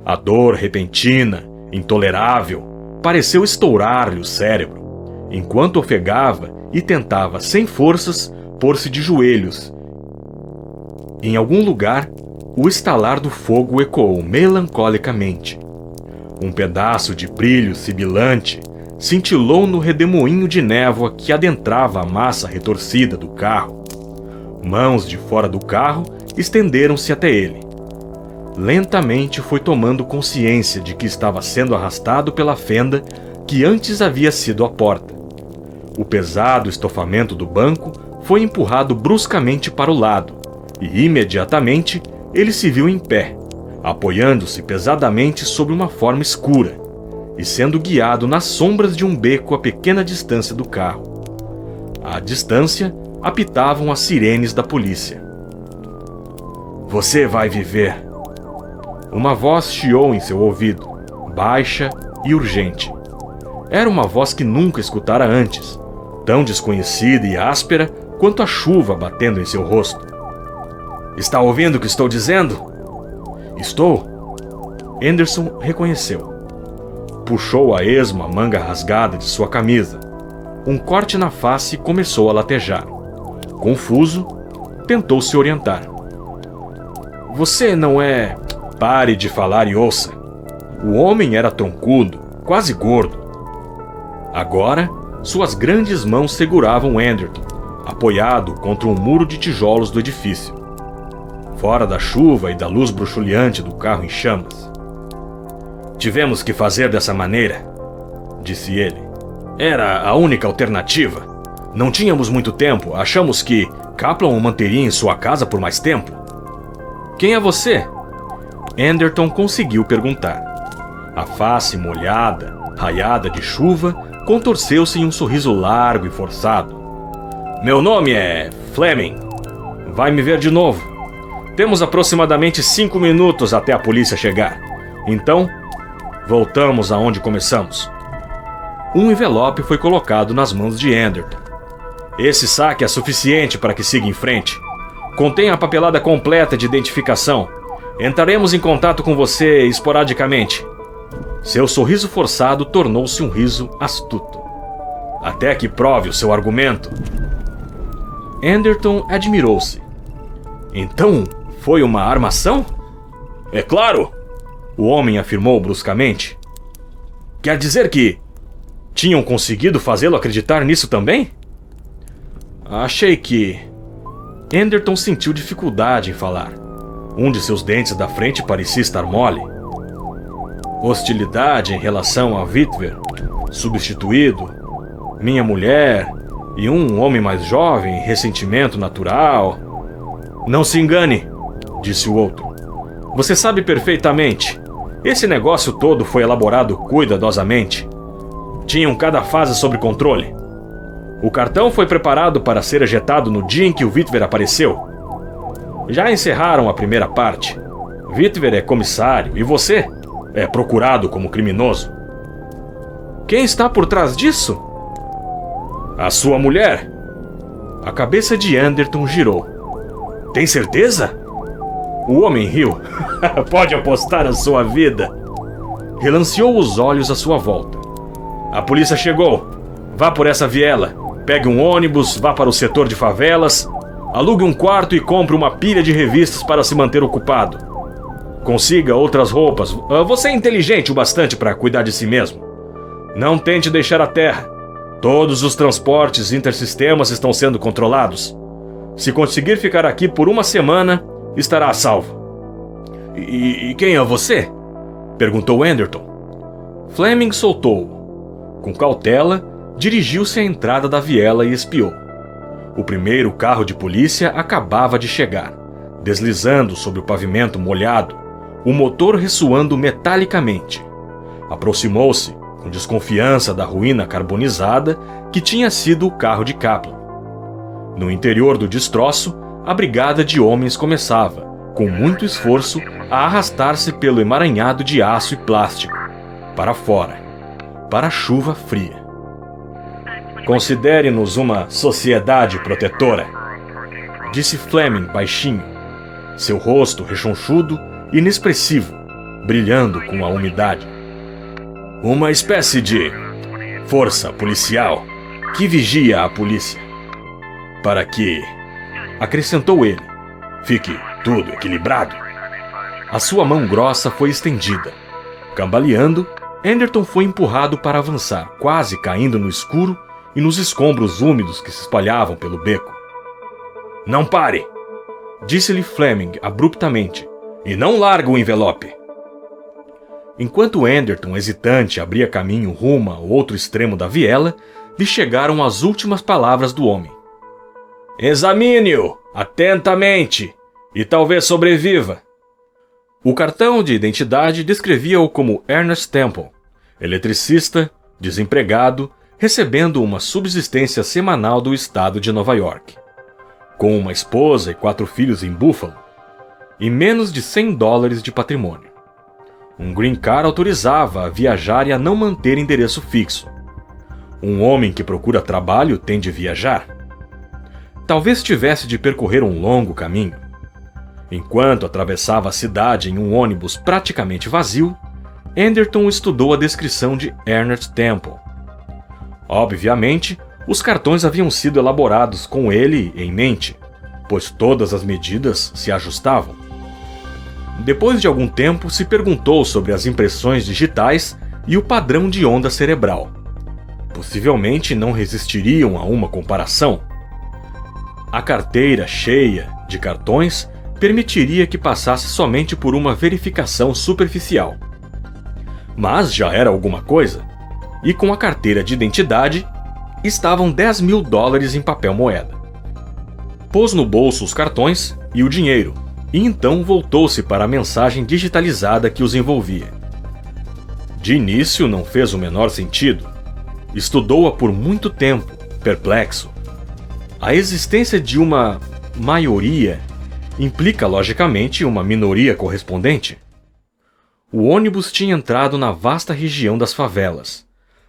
A dor repentina, intolerável, pareceu estourar-lhe o cérebro, enquanto ofegava e tentava, sem forças, pôr-se de joelhos. Em algum lugar, o estalar do fogo ecoou melancolicamente. Um pedaço de brilho sibilante cintilou no redemoinho de névoa que adentrava a massa retorcida do carro. Mãos de fora do carro estenderam-se até ele. Lentamente foi tomando consciência de que estava sendo arrastado pela fenda que antes havia sido a porta. O pesado estofamento do banco foi empurrado bruscamente para o lado, e imediatamente ele se viu em pé, apoiando-se pesadamente sobre uma forma escura, e sendo guiado nas sombras de um beco a pequena distância do carro. À distância, apitavam as sirenes da polícia. "Você vai viver." Uma voz chiou em seu ouvido, baixa e urgente. Era uma voz que nunca escutara antes, tão desconhecida e áspera quanto a chuva batendo em seu rosto. "Está ouvindo o que estou dizendo?" "Estou." Anderson reconheceu. Puxou a esmo a manga rasgada de sua camisa. Um corte na face começou a latejar. Confuso, tentou se orientar. "Você não é..." "Pare de falar e ouça." O homem era troncudo, quase gordo. Agora, suas grandes mãos seguravam Anderton, apoiado contra um muro de tijolos do edifício. Fora da chuva e da luz bruxuleante do carro em chamas. "Tivemos que fazer dessa maneira", disse ele. "Era a única alternativa. Não tínhamos muito tempo, achamos que Kaplan o manteria em sua casa por mais tempo." "Quem é você?" Anderton conseguiu perguntar. A face molhada, raiada de chuva, contorceu-se em um sorriso largo e forçado. "Meu nome é Fleming. Vai me ver de novo. Temos aproximadamente 5 minutos até a polícia chegar. Então, voltamos aonde começamos." Um envelope foi colocado nas mãos de Anderton. "Esse saque é suficiente para que siga em frente. Contém a papelada completa de identificação. Entraremos em contato com você esporadicamente." Seu sorriso forçado tornou-se um riso astuto. "Até que prove o seu argumento." Anderton admirou-se. "Então, foi uma armação?" "É claro!" o homem afirmou bruscamente. "Quer dizer que tinham conseguido fazê-lo acreditar nisso também?" "Achei que..." Anderton sentiu dificuldade em falar. Um de seus dentes da frente parecia estar mole. "Hostilidade em relação a Witwer, substituído, minha mulher e um homem mais jovem, ressentimento natural." "Não se engane", disse o outro. "Você sabe perfeitamente. Esse negócio todo foi elaborado cuidadosamente. Tinham cada fase sob controle. O cartão foi preparado para ser ejetado no dia em que o Witwer apareceu. Já encerraram a primeira parte. Witwer é comissário e você é procurado como criminoso." "Quem está por trás disso?" "A sua mulher." A cabeça de Anderton girou. "Tem certeza?" O homem riu. Pode apostar a sua vida. Relanceou os olhos à sua volta. A polícia chegou. Vá por essa viela. Pegue um ônibus, vá para o setor de favelas, alugue um quarto e compre uma pilha de revistas para se manter ocupado. Consiga outras roupas. Você é inteligente o bastante para cuidar de si mesmo. Não tente deixar a terra. Todos os transportes intersistemas estão sendo controlados. Se conseguir ficar aqui por uma semana, estará a salvo. E quem é você? Perguntou Anderton. Fleming soltou-o. Com cautela, dirigiu-se à entrada da viela e espiou. O primeiro carro de polícia acabava de chegar, deslizando sobre o pavimento molhado, o motor ressoando metalicamente. Aproximou-se, com desconfiança da ruína carbonizada que tinha sido o carro de Kaplan. No interior do destroço, a brigada de homens começava, com muito esforço, a arrastar-se pelo emaranhado de aço e plástico, para fora, para a chuva fria. Considere-nos uma sociedade protetora, disse Fleming baixinho, seu rosto rechonchudo, inexpressivo, brilhando com a umidade. Uma espécie de força policial que vigia a polícia. Para que, acrescentou ele, fique tudo equilibrado. A sua mão grossa foi estendida. Cambaleando, Anderton foi empurrado para avançar, quase caindo no escuro e nos escombros úmidos que se espalhavam pelo beco. Não pare! Disse-lhe Fleming abruptamente, e não largue o envelope. Enquanto Anderton, hesitante, abria caminho rumo ao outro extremo da viela, lhe chegaram as últimas palavras do homem. Examine-o atentamente e talvez sobreviva. O cartão de identidade descrevia-o como Ernest Temple, eletricista, desempregado, recebendo uma subsistência semanal do estado de Nova York, com uma esposa e 4 filhos em Buffalo, e menos de $100 de patrimônio. Um green card autorizava a viajar e a não manter endereço fixo. Um homem que procura trabalho tem de viajar. Talvez tivesse de percorrer um longo caminho. Enquanto atravessava a cidade em um ônibus praticamente vazio, Anderton estudou a descrição de Ernest Temple. Obviamente, os cartões haviam sido elaborados com ele em mente, pois todas as medidas se ajustavam. Depois de algum tempo, se perguntou sobre as impressões digitais e o padrão de onda cerebral. Possivelmente não resistiriam a uma comparação. A carteira cheia de cartões permitiria que passasse somente por uma verificação superficial. Mas já era alguma coisa, e com a carteira de identidade estavam $10.000 em papel moeda. Pôs no bolso os cartões e o dinheiro, e então voltou-se para a mensagem digitalizada que os envolvia. De início não fez o menor sentido. Estudou-a por muito tempo, perplexo. A existência de uma maioria implica logicamente uma minoria correspondente. O ônibus tinha entrado na vasta região das favelas,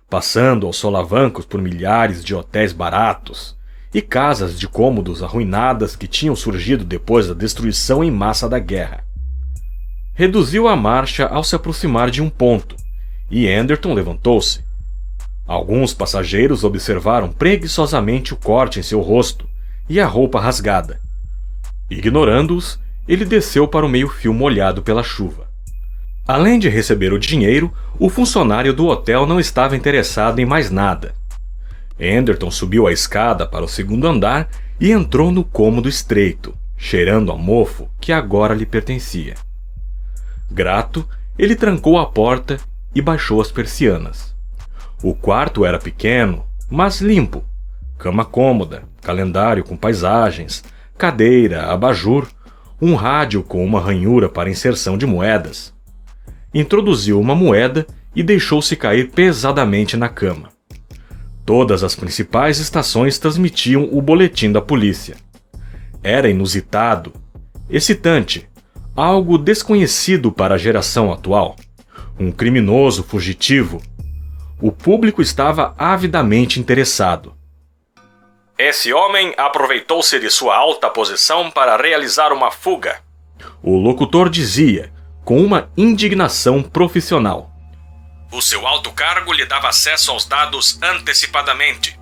passando aos solavancos por milhares de hotéis baratos e casas de cômodos arruinadas que tinham surgido depois da destruição em massa da guerra. Reduziu a marcha ao se aproximar de um ponto, e Anderton levantou-se. Alguns passageiros observaram preguiçosamente o corte em seu rosto e a roupa rasgada. Ignorando-os, ele desceu para o meio-fio molhado pela chuva. Além de receber o dinheiro, o funcionário do hotel não estava interessado em mais nada. Anderton subiu a escada para o segundo andar e entrou no cômodo estreito, cheirando a mofo que agora lhe pertencia. Grato, ele trancou a porta e baixou as persianas. O quarto era pequeno, mas limpo. Cama cômoda, calendário com paisagens, cadeira, abajur, um rádio com uma ranhura para inserção de moedas. Introduziu uma moeda e deixou-se cair pesadamente na cama. Todas as principais estações transmitiam o boletim da polícia. Era inusitado, excitante, algo desconhecido para a geração atual. Um criminoso fugitivo. O público estava avidamente interessado. Esse homem aproveitou-se de sua alta posição para realizar uma fuga, O locutor dizia, com uma indignação profissional: o seu alto cargo lhe dava acesso aos dados antecipadamente,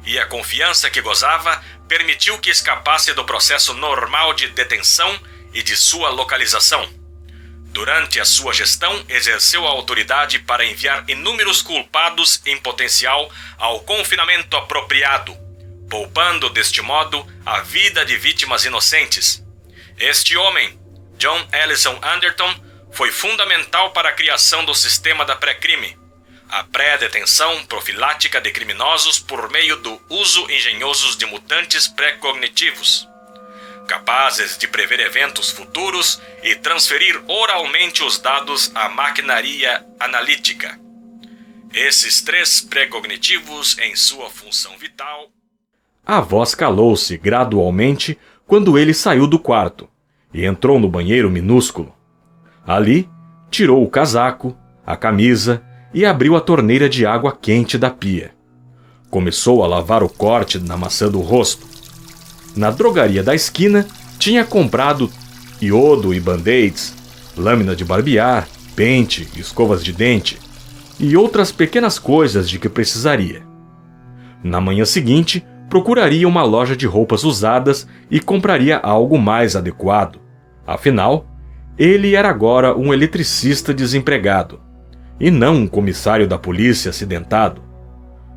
e a confiança que gozava permitiu que escapasse do processo normal de detenção e de sua localização. Durante a sua gestão, exerceu a autoridade para enviar inúmeros culpados em potencial ao confinamento apropriado, poupando deste modo a vida de vítimas inocentes. Este homem, John Ellison Anderton, foi fundamental para a criação do sistema da pré-crime, a pré-detenção profilática de criminosos por meio do uso engenhoso de mutantes pré-cognitivos, capazes de prever eventos futuros e transferir oralmente os dados à maquinaria analítica. Esses 3 pré-cognitivos em sua função vital... A voz calou-se gradualmente quando ele saiu do quarto e entrou no banheiro minúsculo. Ali, tirou o casaco, a camisa e abriu a torneira de água quente da pia. Começou a lavar o corte na maçã do rosto. Na drogaria da esquina, tinha comprado iodo e band-aids, lâmina de barbear, pente, escovas de dente e outras pequenas coisas de que precisaria. Na manhã seguinte, procuraria uma loja de roupas usadas e compraria algo mais adequado. Afinal, ele era agora um eletricista desempregado, e não um comissário da polícia acidentado.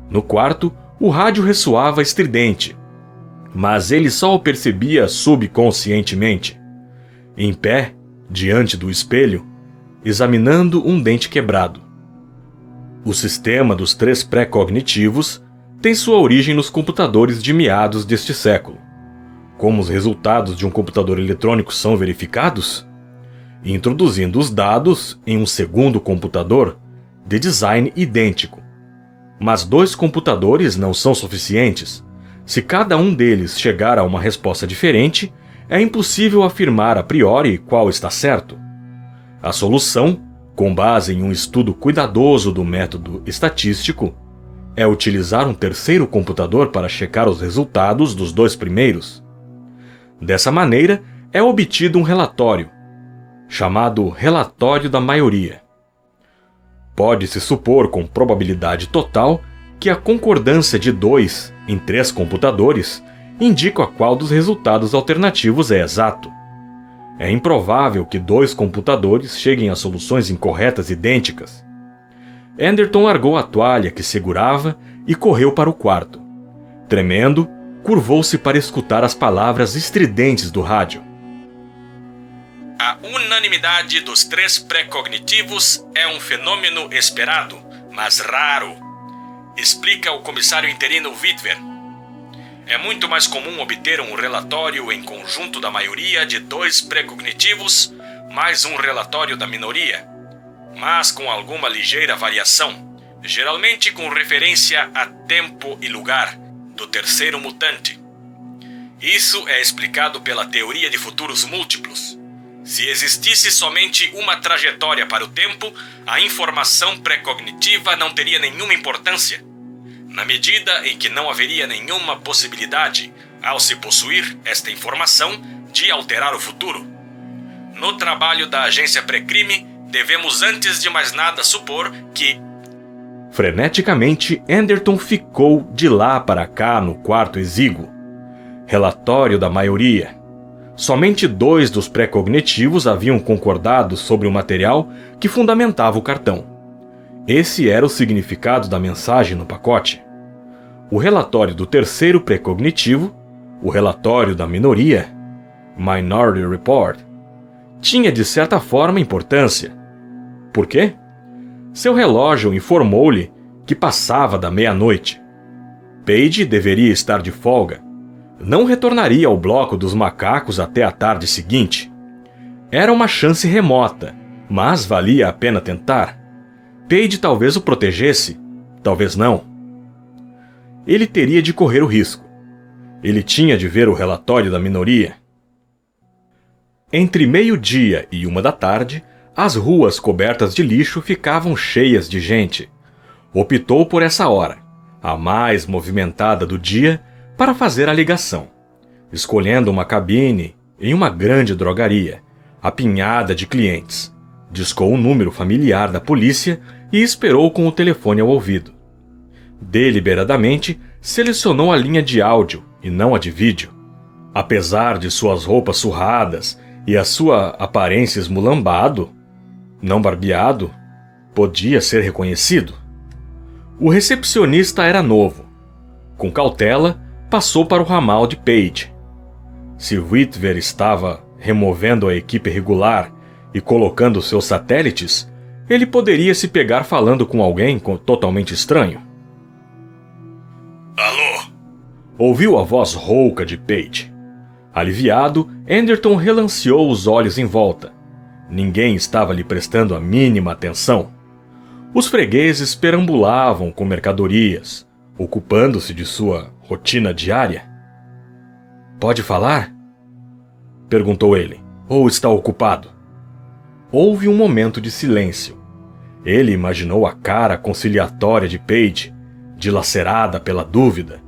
No quarto, o rádio ressoava estridente, mas ele só o percebia subconscientemente. Em pé, diante do espelho, examinando um dente quebrado. O sistema dos 3 pré-cognitivos tem sua origem nos computadores de meados deste século. Como os resultados de um computador eletrônico são verificados? Introduzindo os dados em um segundo computador de design idêntico. Mas 2 computadores não são suficientes. Se cada um deles chegar a uma resposta diferente, é impossível afirmar a priori qual está certo. A solução, com base em um estudo cuidadoso do método estatístico, é utilizar um terceiro computador para checar os resultados dos 2 primeiros. Dessa maneira, é obtido um relatório, chamado relatório da maioria. Pode-se supor com probabilidade total que a concordância de 2 em 3 computadores indica qual dos resultados alternativos é exato. É improvável que 2 computadores cheguem a soluções incorretas idênticas. Anderton largou a toalha que segurava e correu para o quarto. Tremendo, curvou-se para escutar as palavras estridentes do rádio. A unanimidade dos 3 pré-cognitivos é um fenômeno esperado, mas raro, explica o comissário interino Whitver. É muito mais comum obter um relatório em conjunto da maioria de 2 pré-cognitivos, mais um relatório da minoria, mas com alguma ligeira variação, geralmente com referência a tempo e lugar, do terceiro mutante. Isso é explicado pela teoria de futuros múltiplos. Se existisse somente uma trajetória para o tempo, a informação pré-cognitiva não teria nenhuma importância, na medida em que não haveria nenhuma possibilidade, ao se possuir esta informação, de alterar o futuro. No trabalho da agência pré-crime, devemos antes de mais nada supor que... Freneticamente, Anderton ficou de lá para cá no quarto exíguo. Relatório da maioria. Somente 2 dos pré-cognitivos haviam concordado sobre o material que fundamentava o cartão. Esse era o significado da mensagem no pacote. O relatório do terceiro pré-cognitivo, o relatório da minoria, Minority Report, tinha de certa forma importância. Por quê? Seu relógio informou-lhe que passava da meia-noite. Paige deveria estar de folga. Não retornaria ao bloco dos macacos até a tarde seguinte. Era uma chance remota, mas valia a pena tentar. Paige talvez o protegesse, talvez não. Ele teria de correr o risco. Ele tinha de ver o relatório da minoria. Entre meio-dia e 1 da tarde, as ruas cobertas de lixo ficavam cheias de gente. Optou por essa hora, a mais movimentada do dia, para fazer a ligação, escolhendo uma cabine em uma grande drogaria, apinhada de clientes. Discou o número familiar da polícia e esperou com o telefone ao ouvido. Deliberadamente, selecionou a linha de áudio e não a de vídeo. Apesar de suas roupas surradas e a sua aparência esmulambado, não barbeado, podia ser reconhecido. O recepcionista era novo. Com cautela, passou para o ramal de Page. Se Whitver estava removendo a equipe regular e colocando seus satélites, ele poderia se pegar falando com alguém totalmente estranho. Alô? Ouviu a voz rouca de Page. Aliviado, Anderton relanceou os olhos em volta. Ninguém estava lhe prestando a mínima atenção. Os fregueses perambulavam com mercadorias, ocupando-se de sua rotina diária. Pode falar? Perguntou ele. Ou está ocupado? Houve um momento de silêncio. Ele imaginou a cara conciliatória de Page, dilacerada pela dúvida,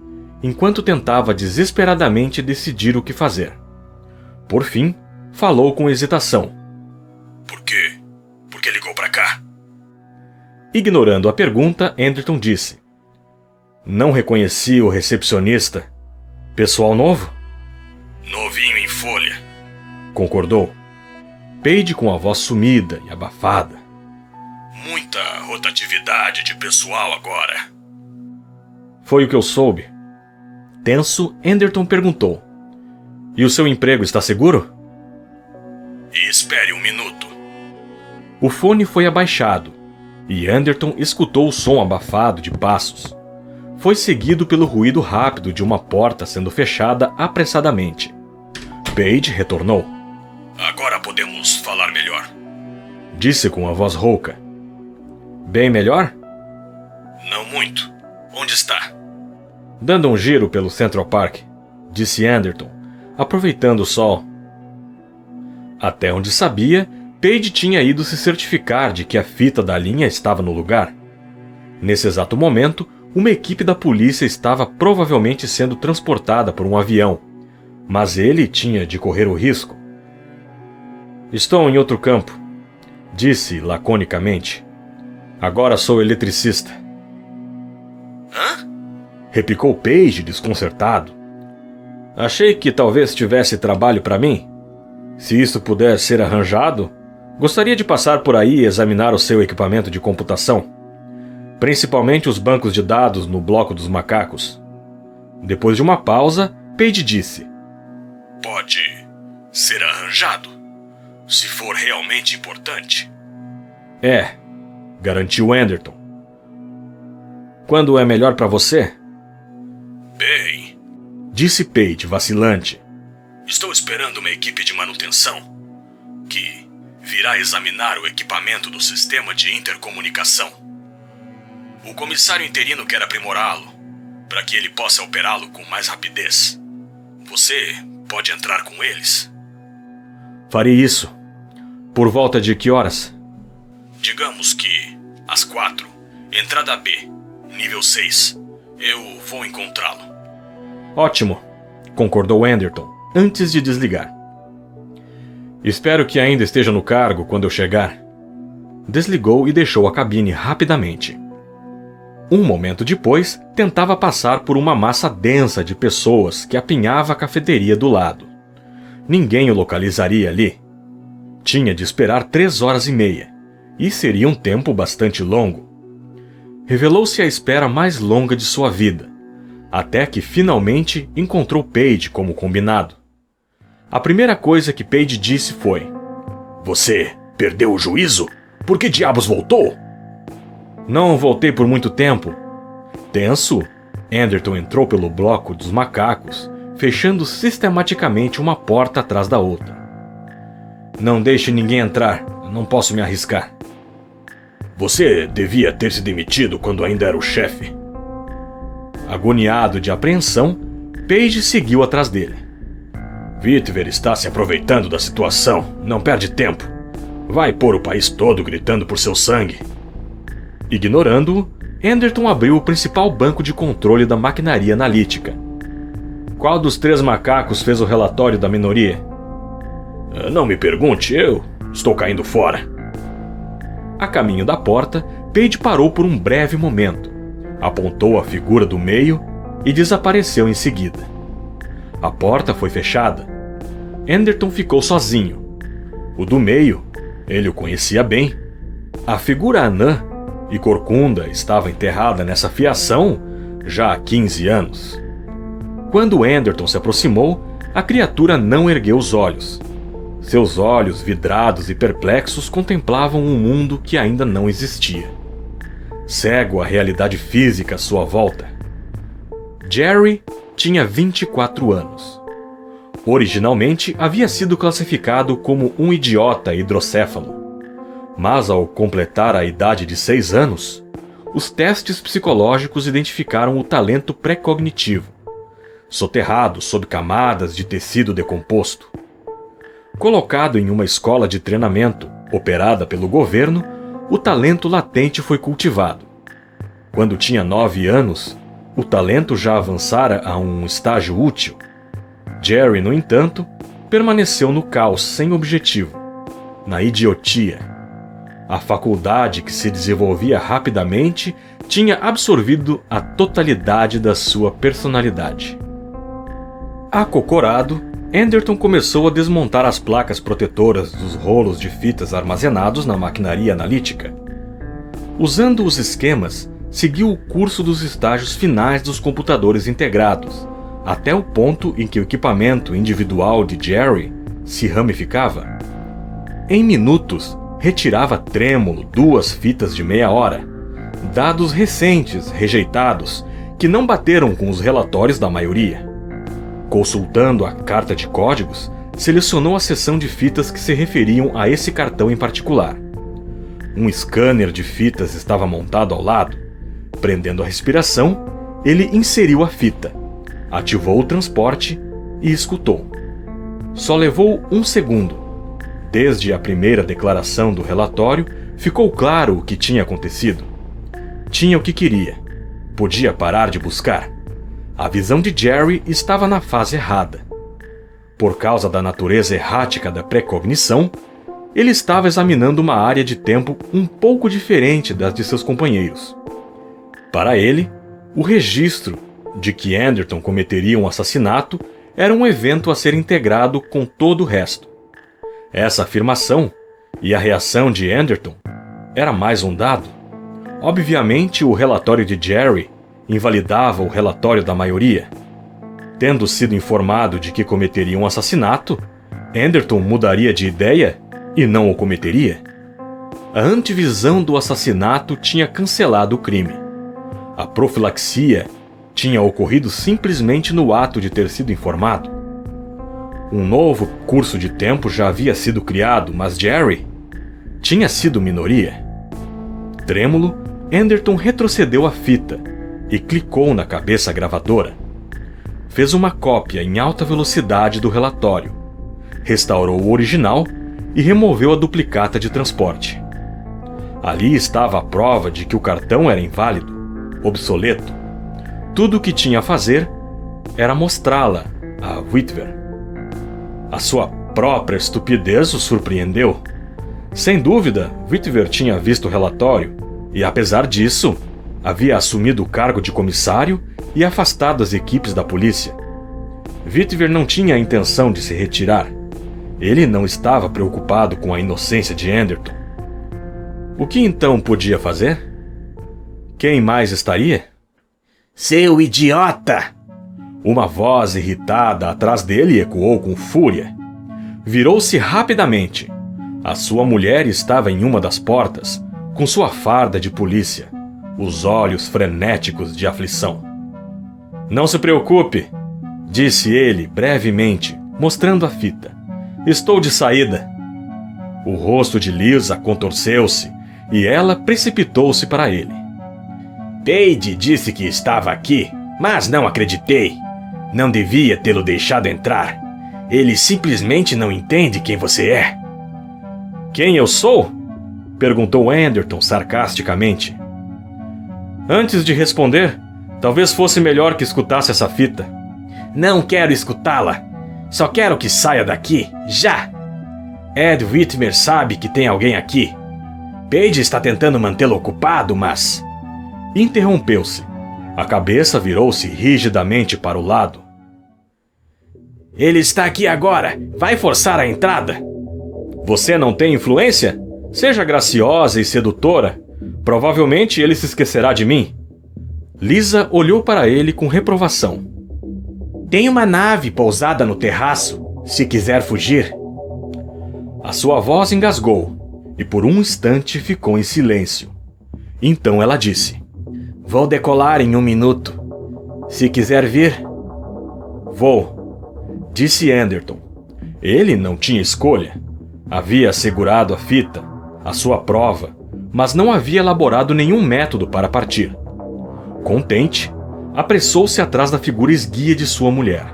enquanto tentava desesperadamente decidir o que fazer. Por fim, falou com hesitação. Por quê? Por que ligou pra cá? Ignorando a pergunta, Anderton disse. Não reconheci o recepcionista. Pessoal novo? Novinho em folha. Concordou. Page com a voz sumida e abafada. Muita rotatividade de pessoal agora. Foi o que eu soube. Tenso, Anderton perguntou. E o seu emprego está seguro? Espere um minuto. O fone foi abaixado, e Anderton escutou o som abafado de passos. Foi seguido pelo ruído rápido de uma porta sendo fechada apressadamente. Page retornou. Agora podemos falar melhor. Disse com a voz rouca. Bem melhor? Não muito. Onde está? Dando um giro pelo Central Park, disse Anderton, aproveitando o sol. Até onde sabia, Page tinha ido se certificar de que a fita da linha estava no lugar. Nesse exato momento, uma equipe da polícia estava provavelmente sendo transportada por um avião, mas ele tinha de correr o risco. Estou em outro campo, disse laconicamente. Agora sou eletricista. Hã? Replicou Page desconcertado. Achei que talvez tivesse trabalho para mim. Se isso puder ser arranjado, gostaria de passar por aí e examinar o seu equipamento de computação, principalmente os bancos de dados no bloco dos macacos. Depois de uma pausa, Page disse: Pode ser arranjado, se for realmente importante. É, garantiu Anderton. Quando é melhor para você? Bem, disse Page, vacilante. Estou esperando uma equipe de manutenção que virá examinar o equipamento do sistema de intercomunicação. O comissário interino quer aprimorá-lo para que ele possa operá-lo com mais rapidez. Você pode entrar com eles? Farei isso. Por volta de que horas? Digamos que às 4, entrada B, nível 6. Eu vou encontrá-lo. Ótimo, concordou Anderton, antes de desligar. Espero que ainda esteja no cargo quando eu chegar. Desligou e deixou a cabine rapidamente. Um momento depois, tentava passar por uma massa densa de pessoas que apinhava a cafeteria do lado. Ninguém o localizaria ali. Tinha de esperar 3h30, e seria um tempo bastante longo. Revelou-se a espera mais longa de sua vida, até que finalmente encontrou Page como combinado. A primeira coisa que Page disse foi: Você perdeu o juízo? Por que diabos voltou? Não voltei por muito tempo. Tenso, Anderton entrou pelo bloco dos macacos, fechando sistematicamente uma porta atrás da outra. Não deixe ninguém entrar, não posso me arriscar. Você devia ter se demitido quando ainda era o chefe. Agoniado de apreensão, Page seguiu atrás dele. Whitver está se aproveitando da situação, não perde tempo. Vai pôr o país todo gritando por seu sangue. Ignorando-o, Anderton abriu o principal banco de controle da maquinaria analítica. Qual dos 3 macacos fez o relatório da minoria? Não me pergunte, eu estou caindo fora. A caminho da porta, Page parou por um breve momento, apontou a figura do meio e desapareceu em seguida. A porta foi fechada. Anderton ficou sozinho. O do meio, ele o conhecia bem. A figura anã e corcunda estava enterrada nessa fiação já há 15 anos. Quando Anderton se aproximou, a criatura não ergueu os olhos. Seus olhos vidrados e perplexos contemplavam um mundo que ainda não existia. Cego à realidade física à sua volta. Jerry tinha 24 anos. Originalmente havia sido classificado como um idiota hidrocéfalo. Mas ao completar a idade de 6 anos, os testes psicológicos identificaram o talento pré-cognitivo, soterrado sob camadas de tecido decomposto. Colocado em uma escola de treinamento operada pelo governo, o talento latente foi cultivado. Quando tinha 9 anos, o talento já avançara a um estágio útil. Jerry, no entanto, permaneceu no caos sem objetivo, na idiotia. A faculdade que se desenvolvia rapidamente tinha absorvido a totalidade da sua personalidade. Acocorado, Anderton começou a desmontar as placas protetoras dos rolos de fitas armazenados na maquinaria analítica. Usando os esquemas, seguiu o curso dos estágios finais dos computadores integrados, até o ponto em que o equipamento individual de Jerry se ramificava. Em minutos, retirava trêmulo 2 fitas de meia hora, dados recentes rejeitados que não bateram com os relatórios da maioria. Consultando a carta de códigos, selecionou a seção de fitas que se referiam a esse cartão em particular. Um scanner de fitas estava montado ao lado. Prendendo a respiração, ele inseriu a fita, ativou o transporte e escutou. Só levou 1 segundo. Desde a primeira declaração do relatório, ficou claro o que tinha acontecido. Tinha o que queria. Podia parar de buscar. A visão de Jerry estava na fase errada. Por causa da natureza errática da precognição, ele estava examinando uma área de tempo um pouco diferente das de seus companheiros. Para ele, o registro de que Anderton cometeria um assassinato era um evento a ser integrado com todo o resto. Essa afirmação, e a reação de Anderton, era mais um dado. Obviamente, o relatório de Jerry invalidava o relatório da maioria. Tendo sido informado de que cometeria um assassinato, Anderton mudaria de ideia e não o cometeria? A antevisão do assassinato tinha cancelado o crime. A profilaxia tinha ocorrido simplesmente no ato de ter sido informado. Um novo curso de tempo já havia sido criado, mas Jerry tinha sido minoria. Trêmulo, Anderton retrocedeu a fita e clicou na cabeça gravadora. Fez uma cópia em alta velocidade do relatório, restaurou o original e removeu a duplicata de transporte. Ali estava a prova de que o cartão era inválido, obsoleto. Tudo o que tinha a fazer era mostrá-la a Whitver. A sua própria estupidez o surpreendeu. Sem dúvida, Whitver tinha visto o relatório e, apesar disso, havia assumido o cargo de comissário e afastado as equipes da polícia. Whitver não tinha a intenção de se retirar. Ele não estava preocupado com a inocência de Anderton. O que então podia fazer? Quem mais estaria? Seu idiota! Uma voz irritada atrás dele ecoou com fúria. Virou-se rapidamente. A sua mulher estava em uma das portas, com sua farda de polícia, os olhos frenéticos de aflição. Não se preocupe, disse ele brevemente, mostrando a fita. Estou de saída. O rosto de Lisa contorceu-se e ela precipitou-se para ele. Page disse que estava aqui, mas não acreditei. Não devia tê-lo deixado entrar. Ele simplesmente não entende quem você é. Quem eu sou? Perguntou Anderton sarcasticamente. Antes de responder, talvez fosse melhor que escutasse essa fita. Não quero escutá-la. Só quero que saia daqui, já! Ed Whitmer sabe que tem alguém aqui. Paige está tentando mantê-lo ocupado, mas... Interrompeu-se. A cabeça virou-se rigidamente para o lado. Ele está aqui agora. Vai forçar a entrada. Você não tem influência? Seja graciosa e sedutora. Provavelmente ele se esquecerá de mim. Lisa olhou para ele com reprovação. Tem uma nave pousada no terraço, se quiser fugir. A sua voz engasgou, e por um instante ficou em silêncio. Então ela disse: Vou decolar em 1 minuto. Se quiser vir... Vou, disse Anderton. Ele não tinha escolha. Havia assegurado a fita, a sua prova, mas não havia elaborado nenhum método para partir. Contente, apressou-se atrás da figura esguia de sua mulher,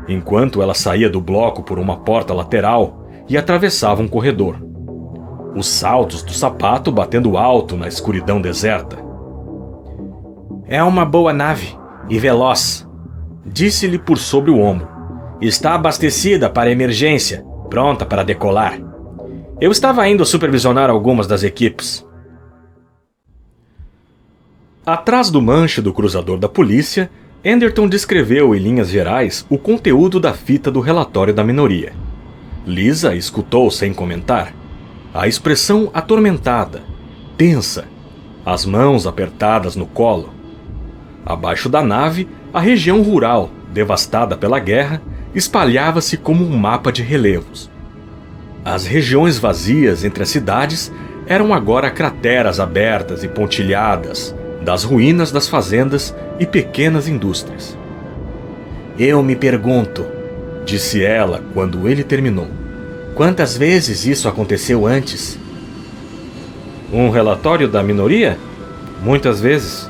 enquanto ela saía do bloco por uma porta lateral e atravessava um corredor. Os saltos do sapato batendo alto na escuridão deserta. É uma boa nave e veloz, disse-lhe por sobre o ombro. Está abastecida para emergência, pronta para decolar. Eu estava indo supervisionar algumas das equipes. Atrás do manche do cruzador da polícia, Anderton descreveu em linhas gerais o conteúdo da fita do relatório da minoria. Lisa escutou sem comentar. A expressão atormentada, tensa, as mãos apertadas no colo. Abaixo da nave, a região rural, devastada pela guerra, espalhava-se como um mapa de relevos. As regiões vazias entre as cidades eram agora crateras abertas e pontilhadas das ruínas das fazendas e pequenas indústrias. Eu me pergunto, disse ela quando ele terminou, quantas vezes isso aconteceu antes? Um relatório da minoria? Muitas vezes.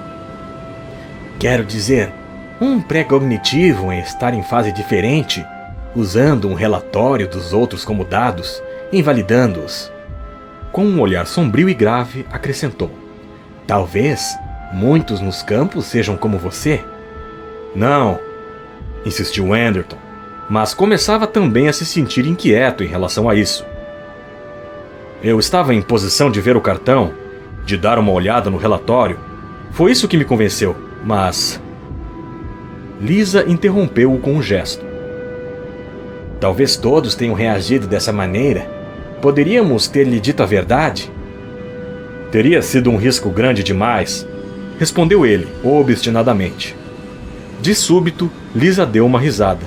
Quero dizer, um pré-cognitivo em estar em fase diferente, usando um relatório dos outros como dados, invalidando-os. Com um olhar sombrio e grave, acrescentou: talvez muitos nos campos sejam como você? Não, insistiu Anderton, mas começava também a se sentir inquieto em relação a isso. Eu estava em posição de ver o cartão, de dar uma olhada no relatório. Foi isso que me convenceu, mas... Lisa interrompeu-o com um gesto. Talvez todos tenham reagido dessa maneira. Poderíamos ter lhe dito a verdade? Teria sido um risco grande demais, respondeu ele, obstinadamente. De súbito, Lisa deu uma risada.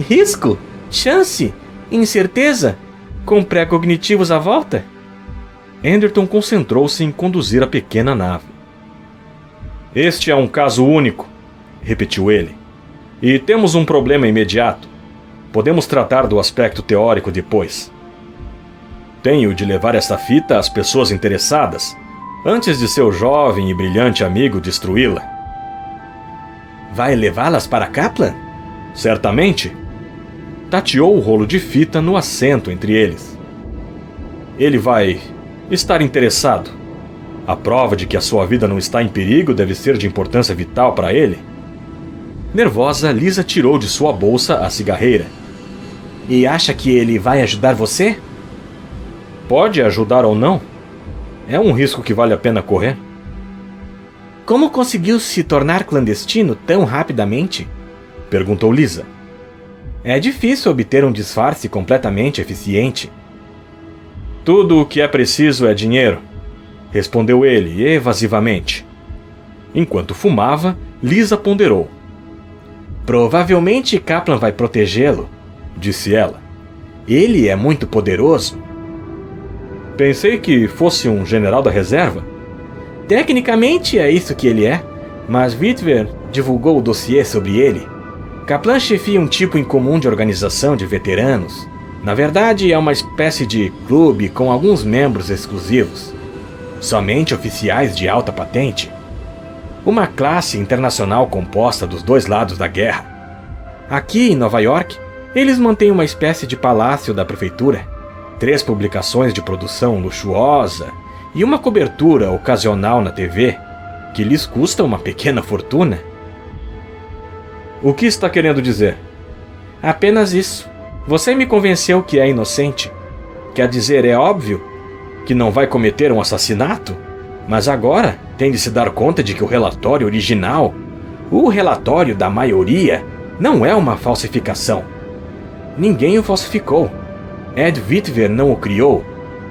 Risco? Chance? Incerteza? Com pré-cognitivos à volta? Anderton concentrou-se em conduzir a pequena nave. Este é um caso único, repetiu ele. E temos um problema imediato. Podemos tratar do aspecto teórico depois. Tenho de levar esta fita às pessoas interessadas, antes de seu jovem e brilhante amigo destruí-la. Vai levá-las para Kaplan? Certamente. Tateou o rolo de fita no assento entre eles. Ele vai estar interessado. A prova de que a sua vida não está em perigo deve ser de importância vital para ele. Nervosa, Lisa tirou de sua bolsa a cigarreira. E acha que ele vai ajudar você? Pode ajudar ou não. É um risco que vale a pena correr. Como conseguiu se tornar clandestino tão rapidamente? Perguntou Lisa. É difícil obter um disfarce completamente eficiente. Tudo o que é preciso é dinheiro, respondeu ele evasivamente. Enquanto fumava, Lisa ponderou. Provavelmente Kaplan vai protegê-lo, disse ela. Ele é muito poderoso. Pensei que fosse um general da reserva. Tecnicamente é isso que ele é, mas Whitver divulgou o dossiê sobre ele. Kaplan chefia um tipo incomum de organização de veteranos. Na verdade, é uma espécie de clube com alguns membros exclusivos. Somente oficiais de alta patente. Uma classe internacional composta dos dois lados da guerra. Aqui em Nova York, eles mantêm uma espécie de palácio da prefeitura, 3 publicações de produção luxuosa e uma cobertura ocasional na TV, que lhes custa uma pequena fortuna. O que está querendo dizer? Apenas isso. Você me convenceu que é inocente. Quer dizer, é óbvio que não vai cometer um assassinato, mas agora tem de se dar conta de que o relatório original, o relatório da maioria, não é uma falsificação. Ninguém o falsificou. Ed Witwer não o criou.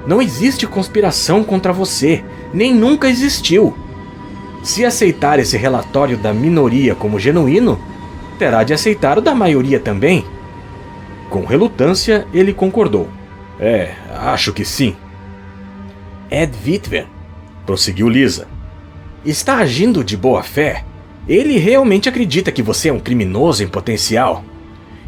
Não existe conspiração contra você, nem nunca existiu. Se aceitar esse relatório da minoria como genuíno, terá de aceitar o da maioria também. Com relutância, ele concordou. Acho que sim. Ed Witwer, prosseguiu Lisa, está agindo de boa fé. Ele realmente acredita que você é um criminoso em potencial.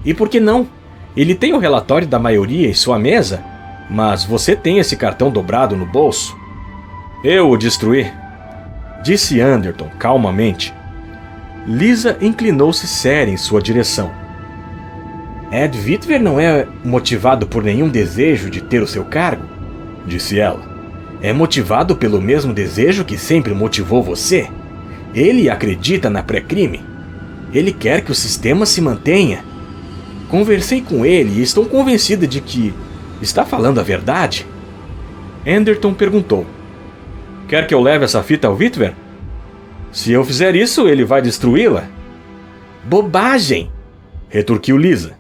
E por que não? Ele tem o relatório da maioria em sua mesa, mas você tem esse cartão dobrado no bolso. Eu o destruí, disse Anderton calmamente. Lisa inclinou-se séria em sua direção. Ed Witwer não é motivado por nenhum desejo de ter o seu cargo, disse ela. É motivado pelo mesmo desejo que sempre motivou você. Ele acredita na pré-crime. Ele quer que o sistema se mantenha. Conversei com ele e estou convencida de que está falando a verdade. Anderton perguntou. Quer que eu leve essa fita ao Witwer? Se eu fizer isso, ele vai destruí-la? Bobagem! Retorquiu Lisa.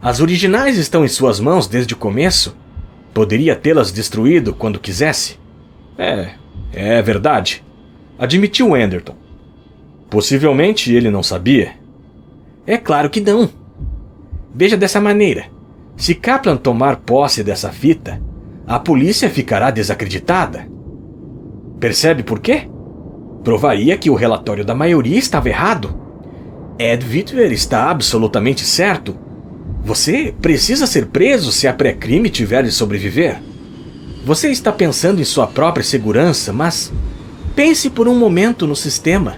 As originais estão em suas mãos desde o começo. Poderia tê-las destruído quando quisesse. É verdade, admitiu Anderton. Possivelmente ele não sabia. É claro que não. Veja dessa maneira. Se Kaplan tomar posse dessa fita, a polícia ficará desacreditada. Percebe por quê? Provaria que o relatório da maioria estava errado. Ed Witwer está absolutamente certo. Você precisa ser preso se a pré-crime tiver de sobreviver. Você está pensando em sua própria segurança, mas pense por um momento no sistema.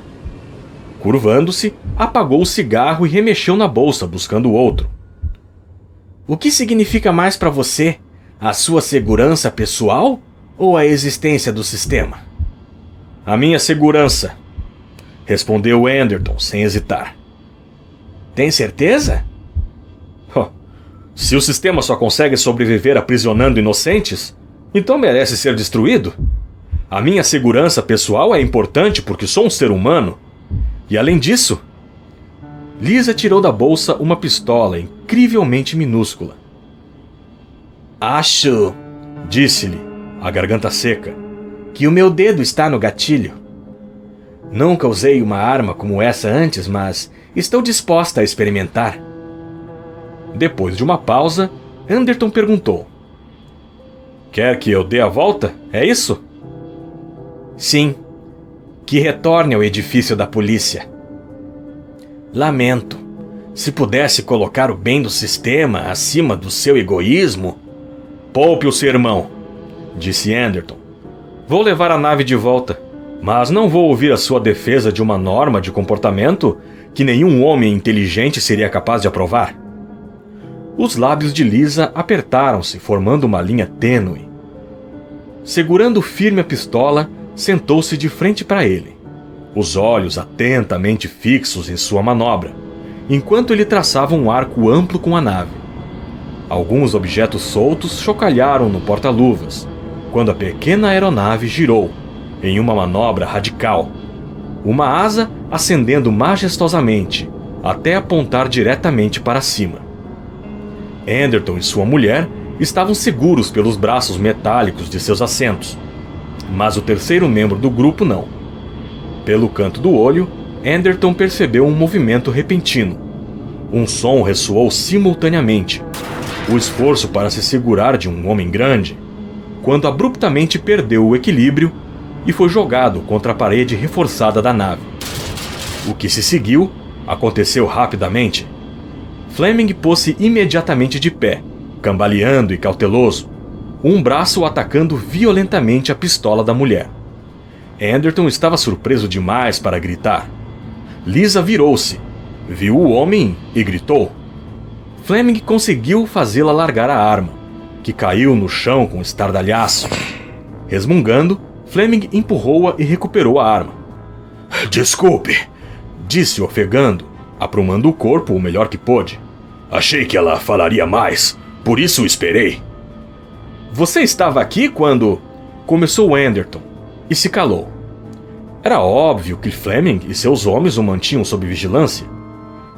Curvando-se, apagou o cigarro e remexeu na bolsa, buscando outro. O que significa mais para você? A sua segurança pessoal ou a existência do sistema? A minha segurança, respondeu Anderton sem hesitar. Tem certeza? Se o sistema só consegue sobreviver aprisionando inocentes, então merece ser destruído. A minha segurança pessoal é importante porque sou um ser humano. E além disso, Lisa tirou da bolsa uma pistola incrivelmente minúscula. Acho, disse-lhe, a garganta seca, que o meu dedo está no gatilho. Nunca usei uma arma como essa antes, mas estou disposta a experimentar. Depois de uma pausa, Anderton perguntou. Quer que eu dê a volta? É isso? Sim. Que retorne ao edifício da polícia. Lamento. Se pudesse colocar o bem do sistema acima do seu egoísmo... Poupe o sermão, disse Anderton. Vou levar a nave de volta, mas não vou ouvir a sua defesa de uma norma de comportamento que nenhum homem inteligente seria capaz de aprovar. Os lábios de Lisa apertaram-se, formando uma linha tênue. Segurando firme a pistola, sentou-se de frente para ele, os olhos atentamente fixos em sua manobra, enquanto ele traçava um arco amplo com a nave. Alguns objetos soltos chocalharam no porta-luvas, quando a pequena aeronave girou, em uma manobra radical, uma asa ascendendo majestosamente, até apontar diretamente para cima. Anderton e sua mulher estavam seguros pelos braços metálicos de seus assentos, mas o terceiro membro do grupo não. Pelo canto do olho, Anderton percebeu um movimento repentino. Um som ressoou simultaneamente, o esforço para se segurar de um homem grande, quando abruptamente perdeu o equilíbrio e foi jogado contra a parede reforçada da nave. O que se seguiu aconteceu rapidamente. Fleming pôs-se imediatamente de pé, cambaleando e cauteloso, um braço atacando violentamente a pistola da mulher. Anderton estava surpreso demais para gritar. Lisa virou-se, viu o homem e gritou. Fleming conseguiu fazê-la largar a arma, que caiu no chão com estardalhaço. Resmungando, Fleming empurrou-a e recuperou a arma. Desculpe, disse ofegando, aprumando o corpo o melhor que pôde. Achei que ela falaria mais, por isso esperei. Você estava aqui quando... Começou Anderton e se calou. Era óbvio que Fleming e seus homens o mantinham sob vigilância.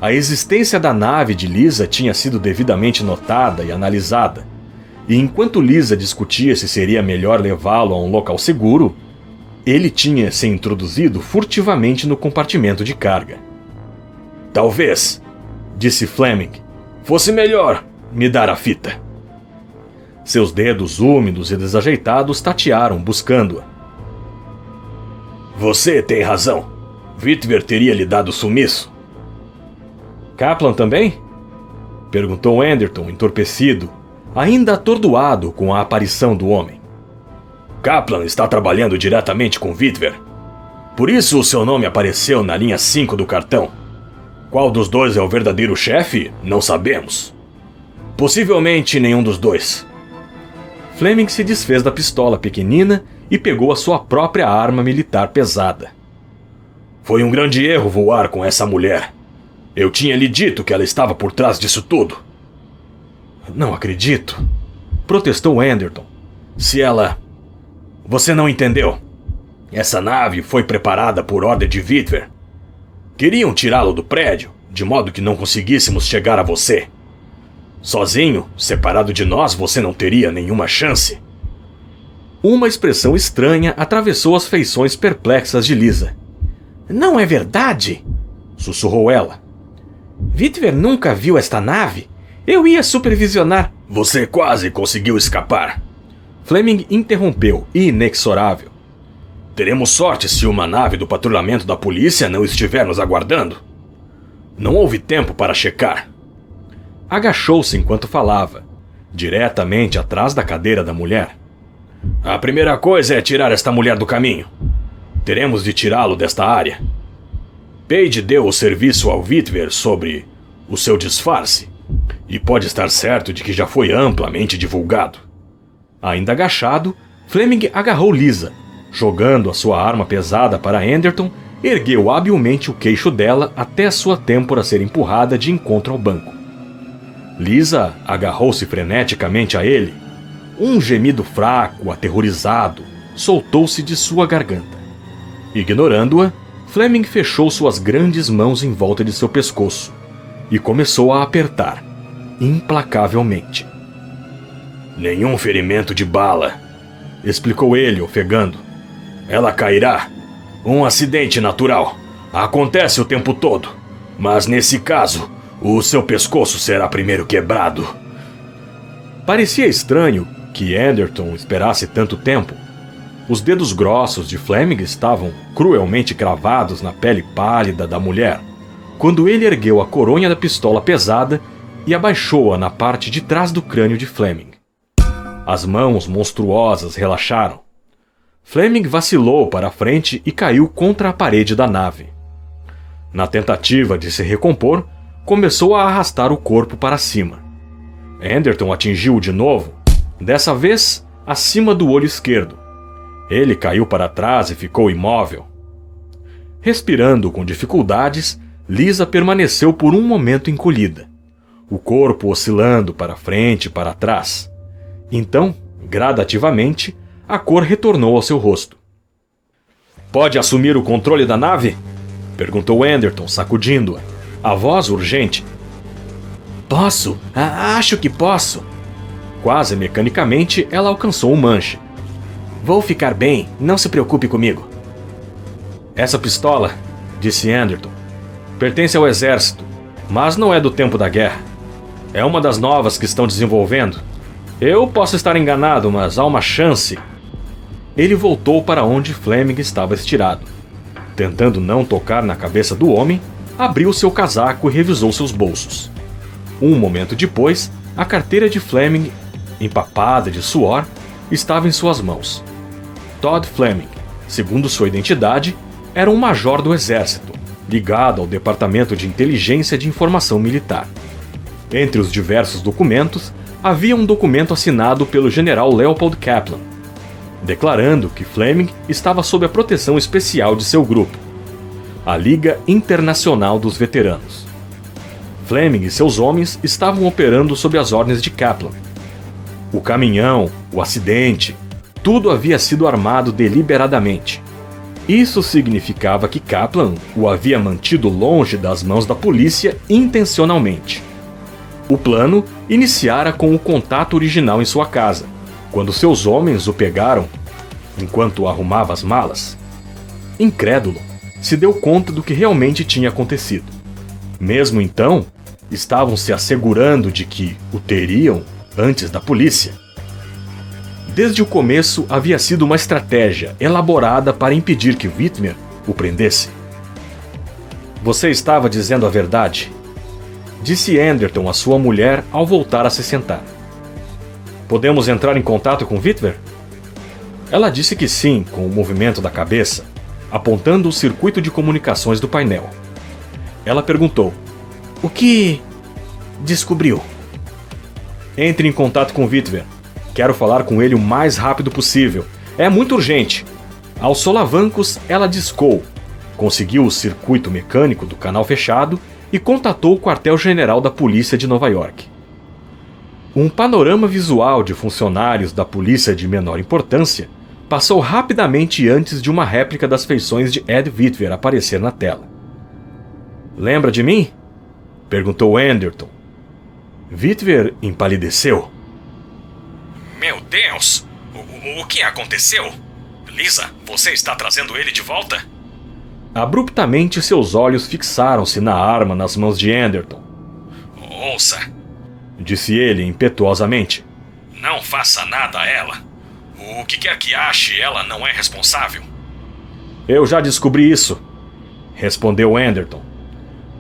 A existência da nave de Lisa tinha sido devidamente notada e analisada, e enquanto Lisa discutia se seria melhor levá-lo a um local seguro, ele tinha se introduzido furtivamente no compartimento de carga. Talvez, disse Fleming, fosse melhor me dar a fita. Seus dedos úmidos e desajeitados tatearam, buscando-a. Você tem razão. Witwer teria lhe dado sumiço. Kaplan também? Perguntou Anderton, entorpecido, ainda atordoado com a aparição do homem. Kaplan está trabalhando diretamente com Witwer. Por isso o seu nome apareceu na linha 5 do cartão. Qual dos dois é o verdadeiro chefe, não sabemos. Possivelmente nenhum dos dois. Fleming se desfez da pistola pequenina e pegou a sua própria arma militar pesada. Foi um grande erro voar com essa mulher. Eu tinha lhe dito que ela estava por trás disso tudo. Não acredito, protestou Anderton. Se ela... Você não entendeu. Essa nave foi preparada por ordem de Witwer. Queriam tirá-lo do prédio, de modo que não conseguíssemos chegar a você. Sozinho, separado de nós, você não teria nenhuma chance. Uma expressão estranha atravessou as feições perplexas de Lisa. Não é verdade? Sussurrou ela. Witwer nunca viu esta nave? Eu ia supervisionar. Você quase conseguiu escapar. Fleming interrompeu, inexorável. Teremos sorte se uma nave do patrulhamento da polícia não estiver nos aguardando. Não houve tempo para checar. Agachou-se enquanto falava, diretamente atrás da cadeira da mulher. A primeira coisa é tirar esta mulher do caminho. Teremos de tirá-lo desta área. Page deu o serviço ao Witwer sobre o seu disfarce, e pode estar certo de que já foi amplamente divulgado. Ainda agachado, Fleming agarrou Lisa, jogando a sua arma pesada para Anderton, ergueu habilmente o queixo dela até a sua têmpora ser empurrada de encontro ao banco. Lisa agarrou-se freneticamente a ele. Um gemido fraco, aterrorizado, soltou-se de sua garganta. Ignorando-a, Fleming fechou suas grandes mãos em volta de seu pescoço e começou a apertar, implacavelmente. Nenhum ferimento de bala, explicou ele, ofegando. Ela cairá. Um acidente natural. Acontece o tempo todo. Mas nesse caso, o seu pescoço será primeiro quebrado. Parecia estranho que Anderton esperasse tanto tempo. Os dedos grossos de Fleming estavam cruelmente cravados na pele pálida da mulher, quando ele ergueu a coronha da pistola pesada e abaixou-a na parte de trás do crânio de Fleming. As mãos monstruosas relaxaram. Fleming vacilou para a frente e caiu contra a parede da nave. Na tentativa de se recompor, começou a arrastar o corpo para cima. Anderton atingiu-o de novo, dessa vez acima do olho esquerdo. Ele caiu para trás e ficou imóvel. Respirando com dificuldades, Lisa permaneceu por um momento encolhida, o corpo oscilando para frente e para trás. Então, gradativamente, a cor retornou ao seu rosto. "Pode assumir o controle da nave?" perguntou Anderton, sacudindo-a, a voz urgente. "Posso? Acho que posso." Quase mecanicamente, ela alcançou o manche. "Vou ficar bem, não se preocupe comigo." "Essa pistola", disse Anderton, "pertence ao exército, mas não é do tempo da guerra. É uma das novas que estão desenvolvendo. Eu posso estar enganado, mas há uma chance." Ele voltou para onde Fleming estava estirado. Tentando não tocar na cabeça do homem, abriu seu casaco e revisou seus bolsos. Um momento depois, a carteira de Fleming, empapada de suor, estava em suas mãos. Todd Fleming, segundo sua identidade, era um major do exército, ligado ao Departamento de Inteligência de Informação Militar. Entre os diversos documentos, havia um documento assinado pelo general Leopold Kaplan, declarando que Fleming estava sob a proteção especial de seu grupo, a Liga Internacional dos Veteranos. Fleming e seus homens estavam operando sob as ordens de Kaplan. O caminhão, o acidente, tudo havia sido armado deliberadamente. Isso significava que Kaplan o havia mantido longe das mãos da polícia intencionalmente. O plano iniciara com o contato original em sua casa, quando seus homens o pegaram enquanto arrumava as malas. Incrédulo, se deu conta do que realmente tinha acontecido. Mesmo então, estavam se assegurando de que o teriam antes da polícia. Desde o começo havia sido uma estratégia elaborada para impedir que Whitmer o prendesse. Você estava dizendo a verdade, disse Anderton à sua mulher ao voltar a se sentar. Podemos entrar em contato com Whitmer? Ela disse que sim, com o movimento da cabeça, apontando o circuito de comunicações do painel. Ela perguntou: o que descobriu? Entre em contato com Whitmer. Quero falar com ele o mais rápido possível. É muito urgente. Aos solavancos, ela discou, conseguiu o circuito mecânico do canal fechado e contatou o quartel-general da polícia de Nova York. Um panorama visual de funcionários da polícia de menor importância passou rapidamente antes de uma réplica das feições de Ed Whitver aparecer na tela. Lembra de mim? Perguntou Anderton. Whitver empalideceu. Meu Deus! O que aconteceu? Lisa, você está trazendo ele de volta? Abruptamente seus olhos fixaram-se na arma nas mãos de Anderton. Ouça, disse ele impetuosamente. Não faça nada a ela. O que quer que ache, ela não é responsável. Eu já descobri isso, respondeu Anderton.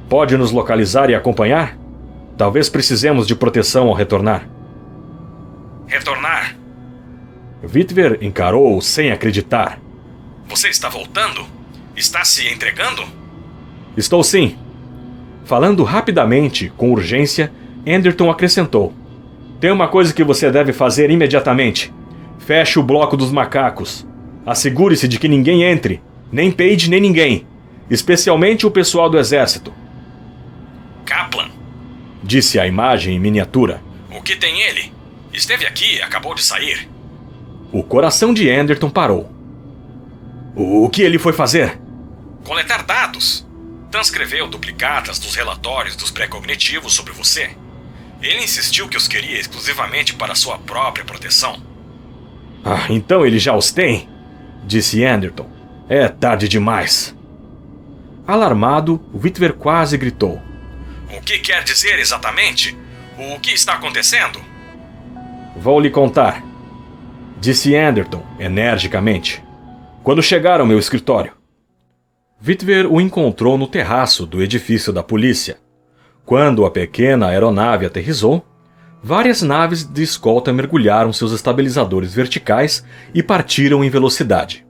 Pode nos localizar e acompanhar? Talvez precisemos de proteção ao retornar. Retornar? Whitver encarou-o sem acreditar. Você está voltando? Está se entregando? Estou sim. Falando rapidamente, com urgência, Anderton acrescentou. Tem uma coisa que você deve fazer imediatamente. Feche o bloco dos macacos. Assegure-se de que ninguém entre, nem Page nem ninguém, especialmente o pessoal do exército. Kaplan, disse a imagem em miniatura. O que tem ele? Esteve aqui, acabou de sair. O coração de Anderton parou. O que ele foi fazer? Coletar dados. Transcreveu duplicatas dos relatórios dos pré-cognitivos sobre você. Ele insistiu que os queria exclusivamente para sua própria proteção. Ah, então ele já os tem? Disse Anderton. É tarde demais. Alarmado, Whitver quase gritou. O que quer dizer exatamente? O que está acontecendo? Vou lhe contar, disse Anderton energicamente. Quando chegar ao meu escritório. Whitver o encontrou no terraço do edifício da polícia. Quando a pequena aeronave aterrissou, várias naves de escolta mergulharam seus estabilizadores verticais e partiram em velocidade.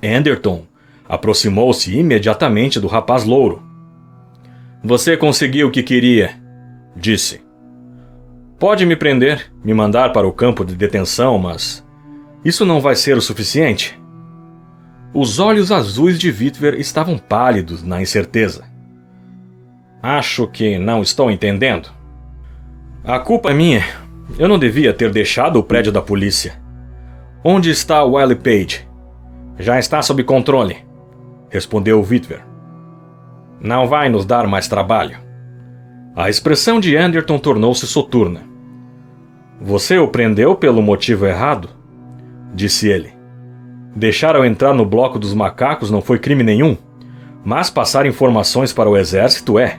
Anderton aproximou-se imediatamente do rapaz louro. Você conseguiu o que queria, disse. Pode me prender, me mandar para o campo de detenção, mas isso não vai ser o suficiente. Os olhos azuis de Whitver estavam pálidos na incerteza. Acho que não estou entendendo. A culpa é minha. Eu não devia ter deixado o prédio da polícia. Onde está Wiley Page? Já está sob controle, respondeu Whitver. Não vai nos dar mais trabalho. A expressão de Anderton tornou-se soturna. Você o prendeu pelo motivo errado? Disse ele. Deixar-o entrar no bloco dos macacos não foi crime nenhum, mas passar informações para o exército é.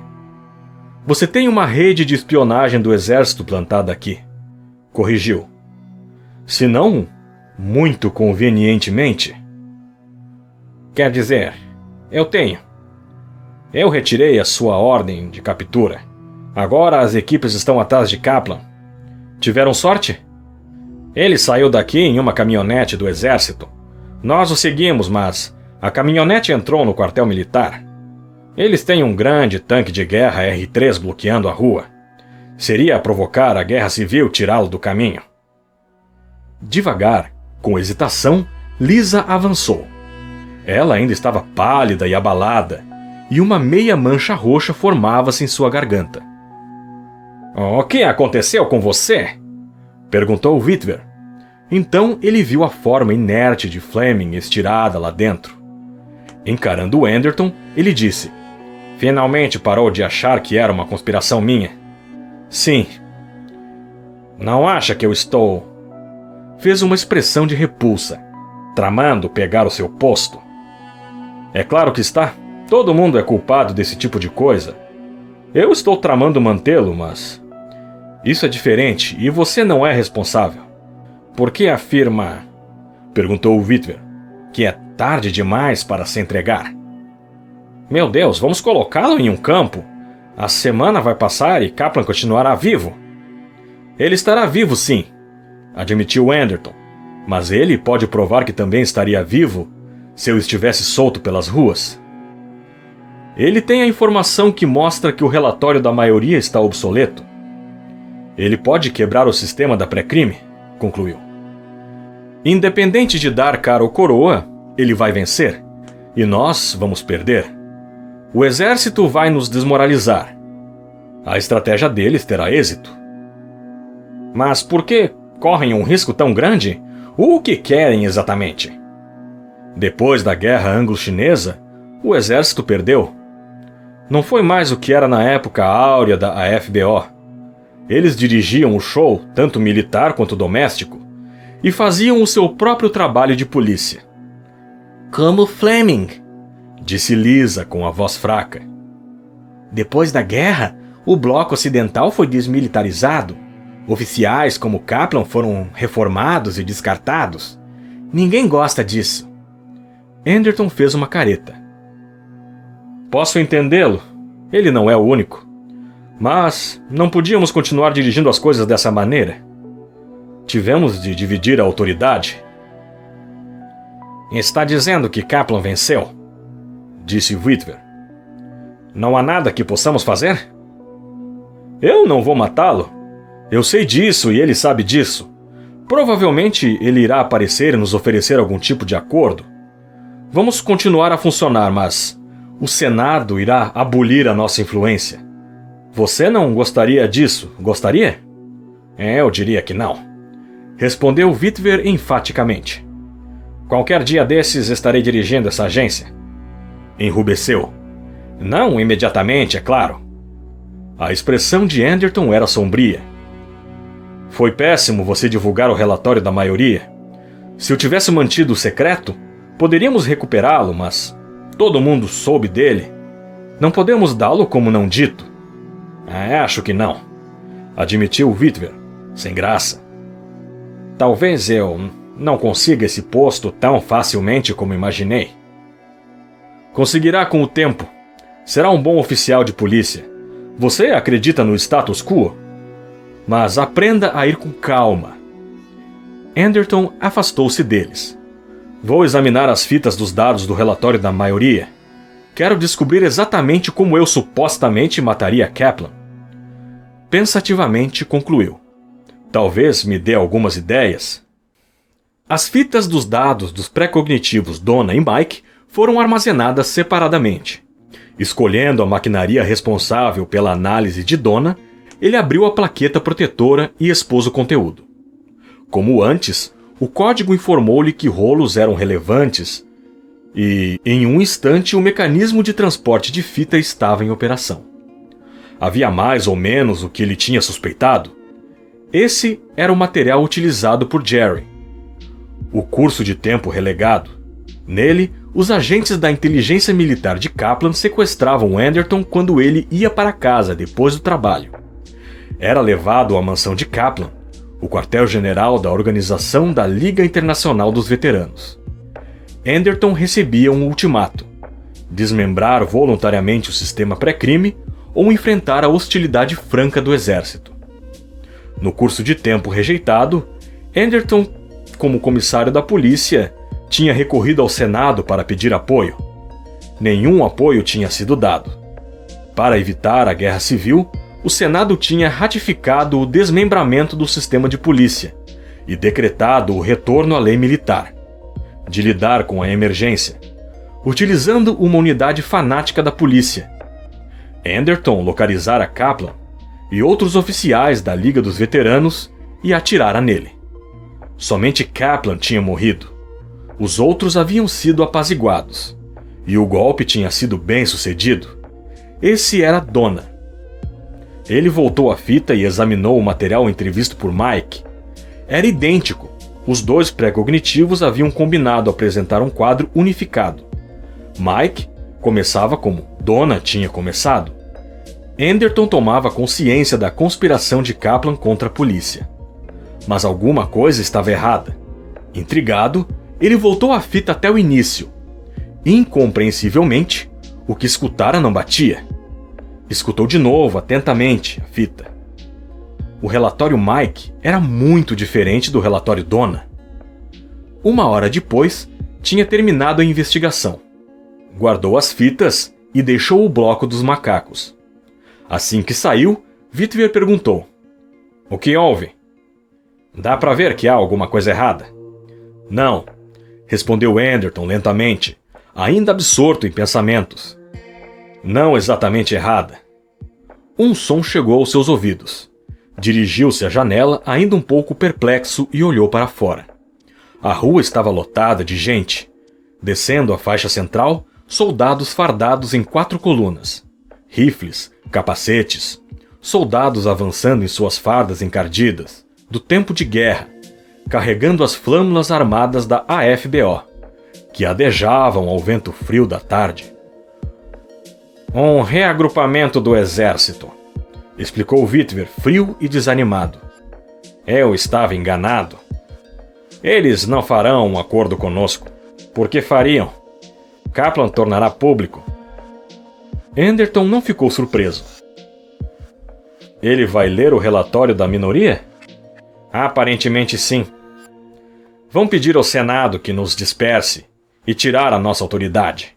Você tem uma rede de espionagem do exército plantada aqui, corrigiu. Se não, muito convenientemente. Quer dizer, eu tenho. Eu retirei a sua ordem de captura. Agora as equipes estão atrás de Kaplan. Tiveram sorte? Ele saiu daqui em uma caminhonete do exército. Nós o seguimos, mas a caminhonete entrou no quartel militar. Eles têm um grande tanque de guerra R-3 bloqueando a rua. Seria provocar a guerra civil tirá-lo do caminho. Devagar, com hesitação, Lisa avançou. Ela ainda estava pálida e abalada, e uma meia mancha roxa formava-se em sua garganta. O que aconteceu com você? Perguntou Witwer. Então ele viu a forma inerte de Fleming estirada lá dentro. Encarando Anderton, ele disse: Finalmente parou de achar que era uma conspiração minha? Sim. Não acha que eu estou... Fez uma expressão de repulsa. Tramando pegar o seu posto? É claro que está. Todo mundo é culpado desse tipo de coisa. Eu estou tramando mantê-lo, mas... Isso é diferente e você não é responsável. Por que afirma... Perguntou Witwer. Que é tarde demais para se entregar. Meu Deus, vamos colocá-lo em um campo. A semana vai passar e Kaplan continuará vivo. Ele estará vivo, sim, admitiu Anderton. Mas ele pode provar que também estaria vivo se eu estivesse solto pelas ruas. Ele tem a informação que mostra que o relatório da maioria está obsoleto. Ele pode quebrar o sistema da pré-crime, concluiu. Independente de dar cara ou coroa, ele vai vencer, e nós vamos perder. O exército vai nos desmoralizar. A estratégia deles terá êxito. Mas por que correm um risco tão grande? O que querem exatamente? Depois da guerra anglo-chinesa, o exército perdeu. Não foi mais o que era na época áurea da AFBO. Eles dirigiam o show, tanto militar quanto doméstico, e faziam o seu próprio trabalho de polícia. Como Fleming, disse Lisa com a voz fraca. Depois da guerra, o bloco ocidental foi desmilitarizado. Oficiais como Kaplan foram reformados e descartados. Ninguém gosta disso. Anderton fez uma careta. Posso entendê-lo. Ele não é o único. Mas não podíamos continuar dirigindo as coisas dessa maneira. Tivemos de dividir a autoridade. Está dizendo que Kaplan venceu? Disse Witwer. Não há nada que possamos fazer? Eu não vou matá-lo. Eu sei disso e ele sabe disso. Provavelmente ele irá aparecer e nos oferecer algum tipo de acordo. Vamos continuar a funcionar, mas o Senado irá abolir a nossa influência. Você não gostaria disso, gostaria? Eu diria que não. Respondeu Witwer enfaticamente. Qualquer dia desses estarei dirigindo essa agência. Enrubesceu. Não imediatamente, é claro. A expressão de Anderton era sombria. Foi péssimo você divulgar o relatório da maioria. Se eu tivesse mantido o secreto, poderíamos recuperá-lo, mas todo mundo soube dele. Não podemos dá-lo como não dito. Acho que não, admitiu Witwer, sem graça. Talvez eu não consiga esse posto tão facilmente como imaginei. Conseguirá com o tempo. Será um bom oficial de polícia. Você acredita no status quo? Mas aprenda a ir com calma. Anderton afastou-se deles. Vou examinar as fitas dos dados do relatório da maioria. Quero descobrir exatamente como eu supostamente mataria Kaplan. Pensativamente concluiu. Talvez me dê algumas ideias. As fitas dos dados dos pré-cognitivos Donna e Mike foram armazenadas separadamente. Escolhendo a maquinaria responsável pela análise de Donna, ele abriu a plaqueta protetora e expôs o conteúdo. Como antes, o código informou-lhe que rolos eram relevantes e, em um instante, o mecanismo de transporte de fita estava em operação. Havia mais ou menos o que ele tinha suspeitado. Esse era o material utilizado por Jerry. O curso de tempo relegado. Nele, os agentes da inteligência militar de Kaplan sequestravam Anderton quando ele ia para casa depois do trabalho. Era levado à mansão de Kaplan, o quartel-general da Organização da Liga Internacional dos Veteranos. Anderton recebia um ultimato: desmembrar voluntariamente o sistema pré-crime ou enfrentar a hostilidade franca do exército. No curso de tempo rejeitado, Anderton, como comissário da polícia, tinha recorrido ao Senado para pedir apoio. Nenhum apoio tinha sido dado. Para evitar a guerra civil, o Senado tinha ratificado o desmembramento do sistema de polícia e decretado o retorno à lei militar, de lidar com a emergência, utilizando uma unidade fanática da polícia. Anderton localizara Kaplan e outros oficiais da Liga dos Veteranos e atirara nele. Somente Kaplan tinha morrido. Os outros haviam sido apaziguados, e o golpe tinha sido bem sucedido. Esse era Donna. Ele voltou à fita e examinou o material entrevisto por Mike. Era idêntico. Os dois pré-cognitivos haviam combinado apresentar um quadro unificado. Mike começava como Donna tinha começado. Anderton tomava consciência da conspiração de Kaplan contra a polícia. Mas alguma coisa estava errada. Intrigado, ele voltou a fita até o início. Incompreensivelmente, o que escutara não batia. Escutou de novo, atentamente, a fita. O relatório Mike era muito diferente do relatório Donna. 1 hora depois, tinha terminado a investigação. Guardou as fitas e deixou o bloco dos macacos. Assim que saiu, Witwer perguntou: "O que houve? Dá para ver que há alguma coisa errada?" "Não", respondeu Anderton lentamente, ainda absorto em pensamentos. "Não exatamente errada." Um som chegou aos seus ouvidos. Dirigiu-se à janela, ainda um pouco perplexo, e olhou para fora. A rua estava lotada de gente. Descendo a faixa central, soldados fardados em 4 colunas. Rifles, capacetes. Soldados avançando em suas fardas encardidas, do tempo de guerra, carregando as flâmulas armadas da AFBO, que adejavam ao vento frio da tarde. "Um reagrupamento do exército", explicou Witwer, frio e desanimado. "Eu estava enganado. Eles não farão um acordo conosco. Por que fariam? Kaplan tornará público." Anderton não ficou surpreso. "Ele vai ler o relatório da minoria?" "Aparentemente sim. Vão pedir ao Senado que nos disperse e tirar a nossa autoridade.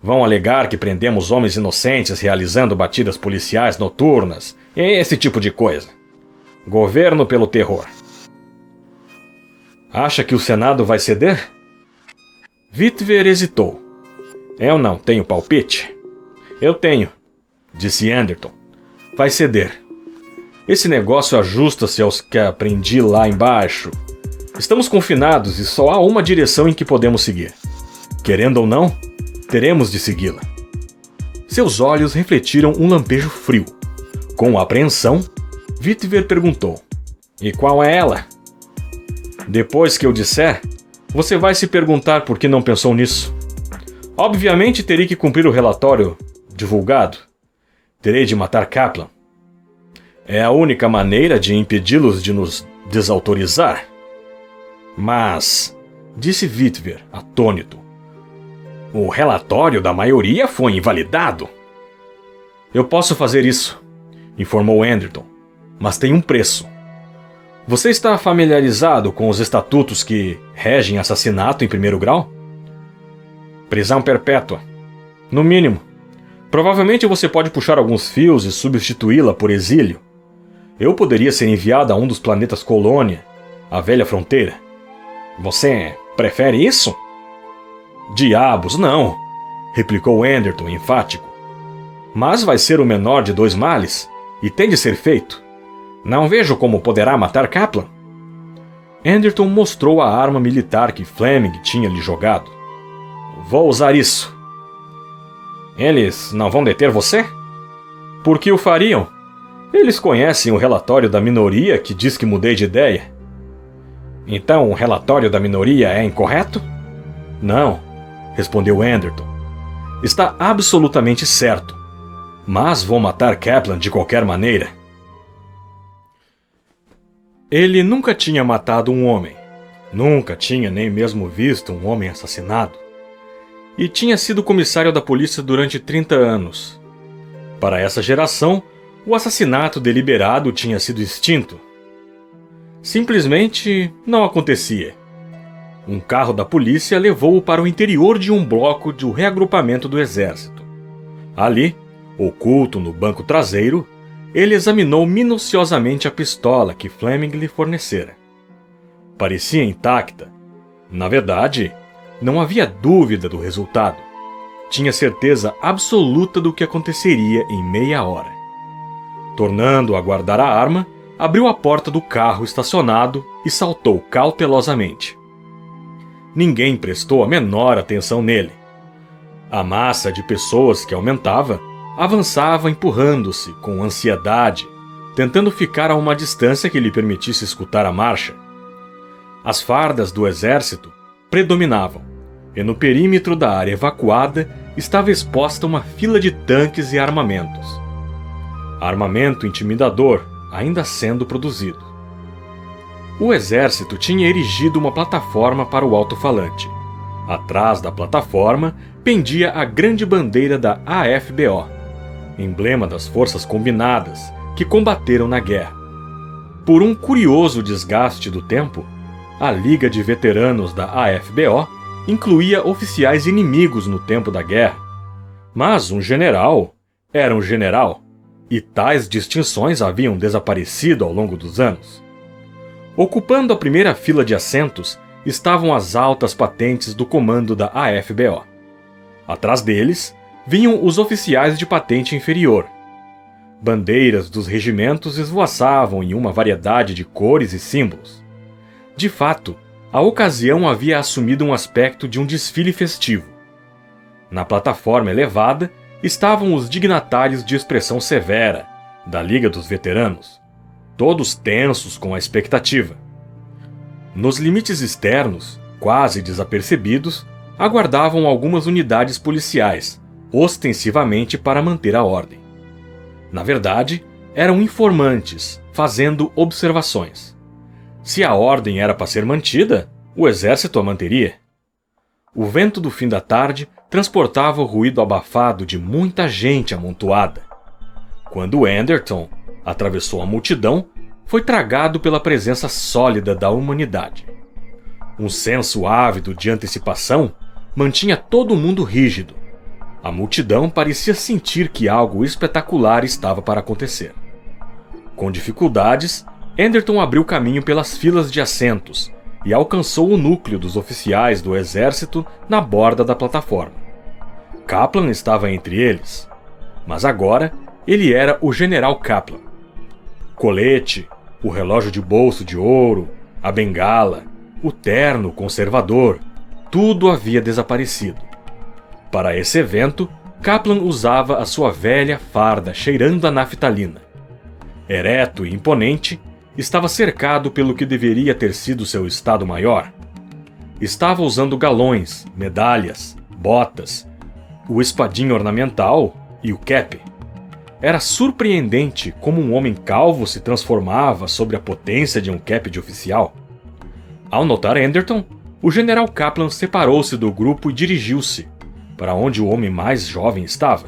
Vão alegar que prendemos homens inocentes realizando batidas policiais noturnas e esse tipo de coisa. Governo pelo terror." "Acha que o Senado vai ceder?" Witwer hesitou. "Eu não tenho palpite." "Eu tenho", disse Anderton. "Vai ceder. Esse negócio ajusta-se aos que aprendi lá embaixo. Estamos confinados e só há uma direção em que podemos seguir. Querendo ou não, teremos de segui-la." Seus olhos refletiram um lampejo frio. Com apreensão, Witwer perguntou: "E qual é ela?" "Depois que eu disser, você vai se perguntar por que não pensou nisso. Obviamente terei que cumprir o relatório divulgado. Terei de matar Kaplan. É a única maneira de impedi-los de nos desautorizar." "Mas", disse Witwer, atônito, "o relatório da maioria foi invalidado." "Eu posso fazer isso", informou Anderton, "mas tem um preço. Você está familiarizado com os estatutos que regem assassinato em 1º grau? Prisão perpétua, no mínimo. Provavelmente você pode puxar alguns fios e substituí-la por exílio. Eu poderia ser enviado a um dos planetas colônia, a velha fronteira. Você prefere isso?" "Diabos, não", replicou Anderton, enfático. "Mas vai ser o menor de 2 males, e tem de ser feito. Não vejo como poderá matar Kaplan." Anderton mostrou a arma militar que Fleming tinha lhe jogado. "Vou usar isso." "Eles não vão deter você?" "Por que o fariam? Eles conhecem o relatório da minoria que diz que mudei de ideia." "Então o relatório da minoria é incorreto?" "Não", respondeu Anderton. "Está absolutamente certo. Mas vou matar Kaplan de qualquer maneira." Ele nunca tinha matado um homem. Nunca tinha nem mesmo visto um homem assassinado. E tinha sido comissário da polícia durante 30 anos. Para essa geração, o assassinato deliberado tinha sido extinto. Simplesmente não acontecia. Um carro da polícia levou-o para o interior de um bloco de reagrupamento do exército. Ali, oculto no banco traseiro, ele examinou minuciosamente a pistola que Fleming lhe fornecera. Parecia intacta. Na verdade, não havia dúvida do resultado. Tinha certeza absoluta do que aconteceria em meia hora. Tornando a guardar a arma, abriu a porta do carro estacionado e saltou cautelosamente. Ninguém prestou a menor atenção nele. A massa de pessoas que aumentava avançava empurrando-se com ansiedade, tentando ficar a uma distância que lhe permitisse escutar a marcha. As fardas do exército predominavam, e no perímetro da área evacuada estava exposta uma fila de tanques e armamentos. Armamento intimidador ainda sendo produzido. O exército tinha erigido uma plataforma para o alto-falante. Atrás da plataforma pendia a grande bandeira da AFBO, emblema das forças combinadas que combateram na guerra. Por um curioso desgaste do tempo, a Liga de Veteranos da AFBO incluía oficiais inimigos no tempo da guerra. Mas um general era um general, e tais distinções haviam desaparecido ao longo dos anos. Ocupando a primeira fila de assentos estavam as altas patentes do comando da AFBO. Atrás deles vinham os oficiais de patente inferior. Bandeiras dos regimentos esvoaçavam em uma variedade de cores e símbolos. De fato, a ocasião havia assumido um aspecto de um desfile festivo. Na plataforma elevada estavam os dignatários de expressão severa, da Liga dos Veteranos, todos tensos com a expectativa. Nos limites externos, quase desapercebidos, aguardavam algumas unidades policiais, ostensivamente para manter a ordem. Na verdade, eram informantes, fazendo observações. Se a ordem era para ser mantida, o exército a manteria. O vento do fim da tarde transportava o ruído abafado de muita gente amontoada. Quando Anderton atravessou a multidão, foi tragado pela presença sólida da humanidade. Um senso ávido de antecipação mantinha todo mundo rígido. A multidão parecia sentir que algo espetacular estava para acontecer. Com dificuldades, Anderton abriu caminho pelas filas de assentos e alcançou o núcleo dos oficiais do exército na borda da plataforma. Kaplan estava entre eles, mas agora ele era o general Kaplan. Colete, o relógio de bolso de ouro, a bengala, o terno conservador, tudo havia desaparecido. Para esse evento, Kaplan usava a sua velha farda cheirando a naftalina. Ereto e imponente, estava cercado pelo que deveria ter sido seu estado-maior. Estava usando galões, medalhas, botas, o espadinho ornamental e o cap. Era surpreendente como um homem calvo se transformava sob a potência de um cap de oficial. Ao notar Anderton, o general Kaplan separou-se do grupo e dirigiu-se para onde o homem mais jovem estava.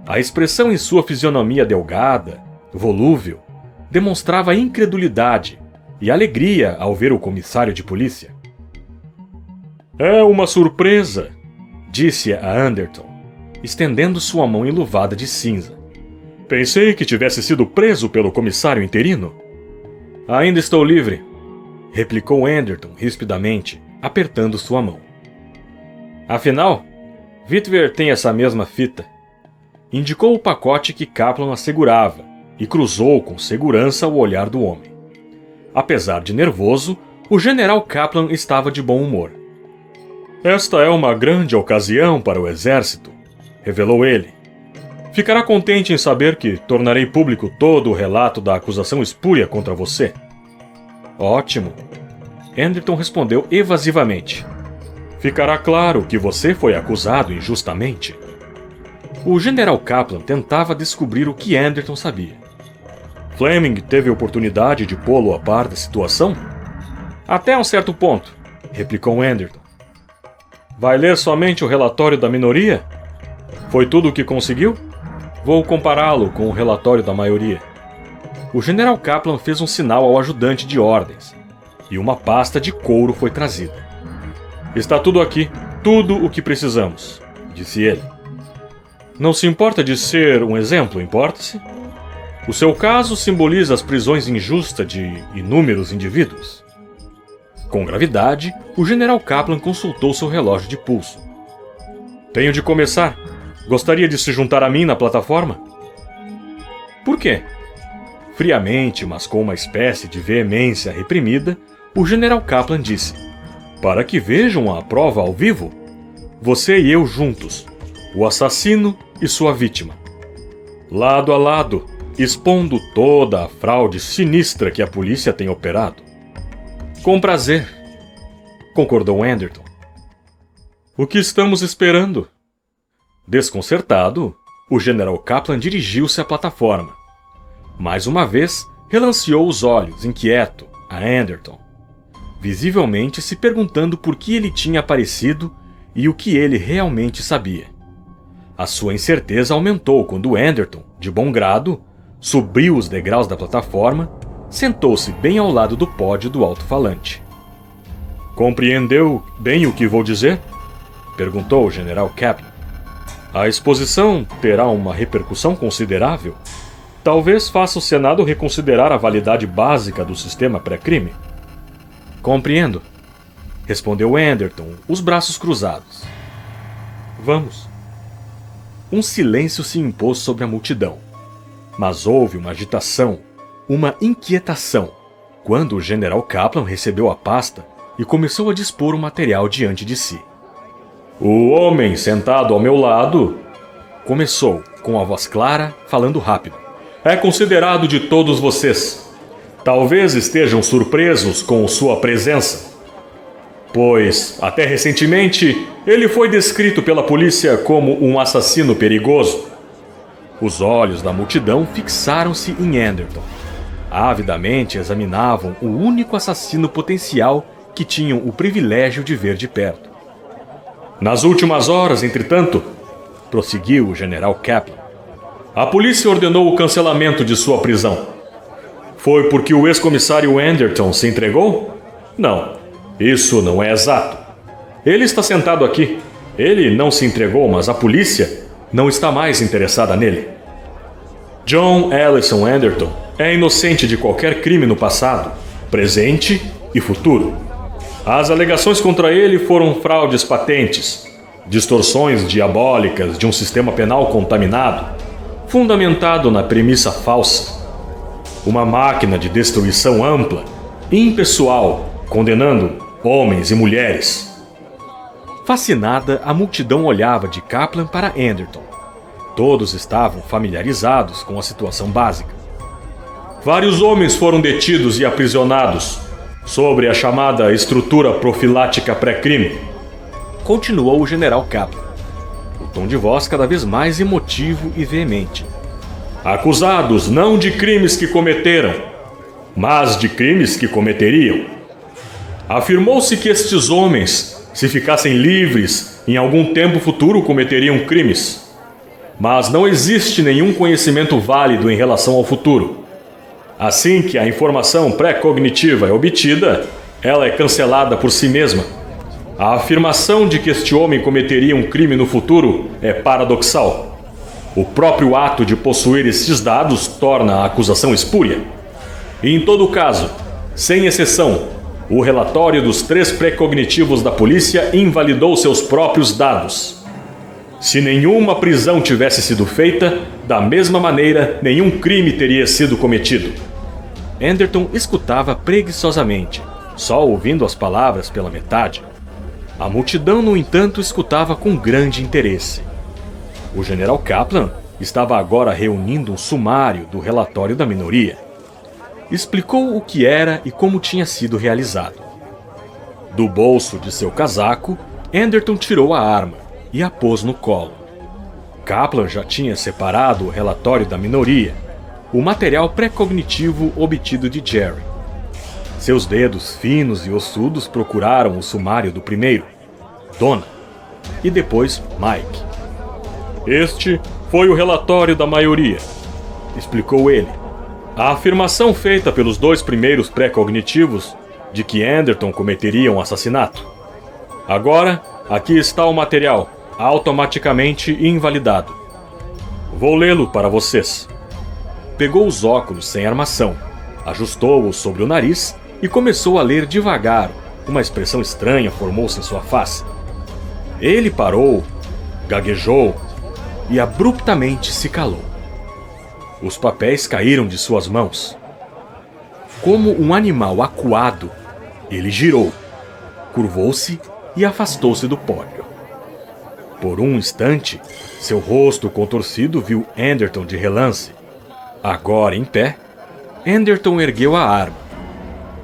A expressão em sua fisionomia delgada, volúvel, demonstrava incredulidade e alegria ao ver o comissário de polícia. "É uma surpresa", disse a Anderton, estendendo sua mão enluvada de cinza. "Pensei que tivesse sido preso pelo comissário interino." "Ainda estou livre", replicou Anderton rispidamente, apertando sua mão. "Afinal, Witwer tem essa mesma fita." Indicou o pacote que Kaplan assegurava e cruzou com segurança o olhar do homem. Apesar de nervoso, o general Kaplan estava de bom humor. "Esta é uma grande ocasião para o exército", revelou ele. "Ficará contente em saber que tornarei público todo o relato da acusação espúria contra você." "Ótimo", Anderton respondeu evasivamente. "Ficará claro que você foi acusado injustamente." O general Kaplan tentava descobrir o que Anderton sabia. "Fleming teve oportunidade de pô-lo a par da situação?" "Até um certo ponto", replicou Anderton. "Vai ler somente o relatório da minoria? Foi tudo o que conseguiu? Vou compará-lo com o relatório da maioria." O general Kaplan fez um sinal ao ajudante de ordens, e uma pasta de couro foi trazida. "Está tudo aqui, tudo o que precisamos", disse ele. "Não se importa de ser um exemplo, importa-se? O seu caso simboliza as prisões injustas de inúmeros indivíduos." Com gravidade, o general Kaplan consultou seu relógio de pulso. "Tenho de começar. Gostaria de se juntar a mim na plataforma?" "Por quê?" Friamente, mas com uma espécie de veemência reprimida, o General Kaplan disse: "Para que vejam a prova ao vivo, você e eu juntos, o assassino e sua vítima, lado a lado, expondo toda a fraude sinistra que a polícia tem operado." "Com prazer", concordou Anderton. "O que estamos esperando?" Desconcertado, o General Kaplan dirigiu-se à plataforma. Mais uma vez, relanceou os olhos, inquieto, a Anderton, visivelmente se perguntando por que ele tinha aparecido e o que ele realmente sabia. A sua incerteza aumentou quando Anderton, de bom grado, subiu os degraus da plataforma, sentou-se bem ao lado do pódio do alto-falante. "Compreendeu bem o que vou dizer?" perguntou o General Kaplan. "A exposição terá uma repercussão considerável. Talvez faça o Senado reconsiderar a validade básica do sistema pré-crime." "Compreendo", respondeu Anderton, os braços cruzados. "Vamos." Um silêncio se impôs sobre a multidão, mas houve uma agitação, uma inquietação, quando o General Kaplan recebeu a pasta e começou a dispor o material diante de si. "O homem sentado ao meu lado", começou, com a voz clara, falando rápido, "é considerado de todos vocês. Talvez estejam surpresos com sua presença, pois, até recentemente, ele foi descrito pela polícia como um assassino perigoso." Os olhos da multidão fixaram-se em Anderton. Avidamente examinavam o único assassino potencial que tinham o privilégio de ver de perto. "Nas últimas horas, entretanto", prosseguiu o General Kaplan, "a polícia ordenou o cancelamento de sua prisão. Foi porque o ex-comissário Anderton se entregou? Não, isso não é exato. Ele está sentado aqui. Ele não se entregou, mas a polícia não está mais interessada nele. John Ellison Anderton é inocente de qualquer crime no passado, presente e futuro. As alegações contra ele foram fraudes patentes, distorções diabólicas de um sistema penal contaminado, fundamentado na premissa falsa. Uma máquina de destruição ampla, impessoal, condenando homens e mulheres." Fascinada, a multidão olhava de Kaplan para Anderton. Todos estavam familiarizados com a situação básica. "Vários homens foram detidos e aprisionados sobre a chamada estrutura profilática pré-crime", continuou o General Kaplan, o tom de voz cada vez mais emotivo e veemente. "Acusados não de crimes que cometeram, mas de crimes que cometeriam. Afirmou-se que estes homens, se ficassem livres, em algum tempo futuro cometeriam crimes. Mas não existe nenhum conhecimento válido em relação ao futuro. Assim que a informação pré-cognitiva é obtida, ela é cancelada por si mesma. A afirmação de que este homem cometeria um crime no futuro é paradoxal. O próprio ato de possuir esses dados torna a acusação espúria. E em todo caso, sem exceção, o relatório dos 3 pré-cognitivos da polícia invalidou seus próprios dados. Se nenhuma prisão tivesse sido feita, da mesma maneira, nenhum crime teria sido cometido." Anderton escutava preguiçosamente, só ouvindo as palavras pela metade. A multidão, no entanto, escutava com grande interesse. O General Kaplan estava agora reunindo um sumário do relatório da minoria. Explicou o que era e como tinha sido realizado. Do bolso de seu casaco, Anderton tirou a arma e a pôs no colo. Kaplan já tinha separado o relatório da minoria, o material pré-cognitivo obtido de Jerry. Seus dedos finos e ossudos procuraram o sumário do primeiro, Donna, e depois Mike. "Este foi o relatório da maioria", explicou ele. "A afirmação feita pelos 2 primeiros pré-cognitivos de que Anderton cometeria um assassinato. Agora, aqui está o material, automaticamente invalidado. Vou lê-lo para vocês." Pegou os óculos sem armação, ajustou-os sobre o nariz e começou a ler devagar. Uma expressão estranha formou-se em sua face. Ele parou, gaguejou e abruptamente se calou. Os papéis caíram de suas mãos. Como um animal acuado, ele girou, curvou-se e afastou-se do pórtico. Por um instante, seu rosto contorcido viu Anderton de relance. Agora em pé, Anderton ergueu a arma,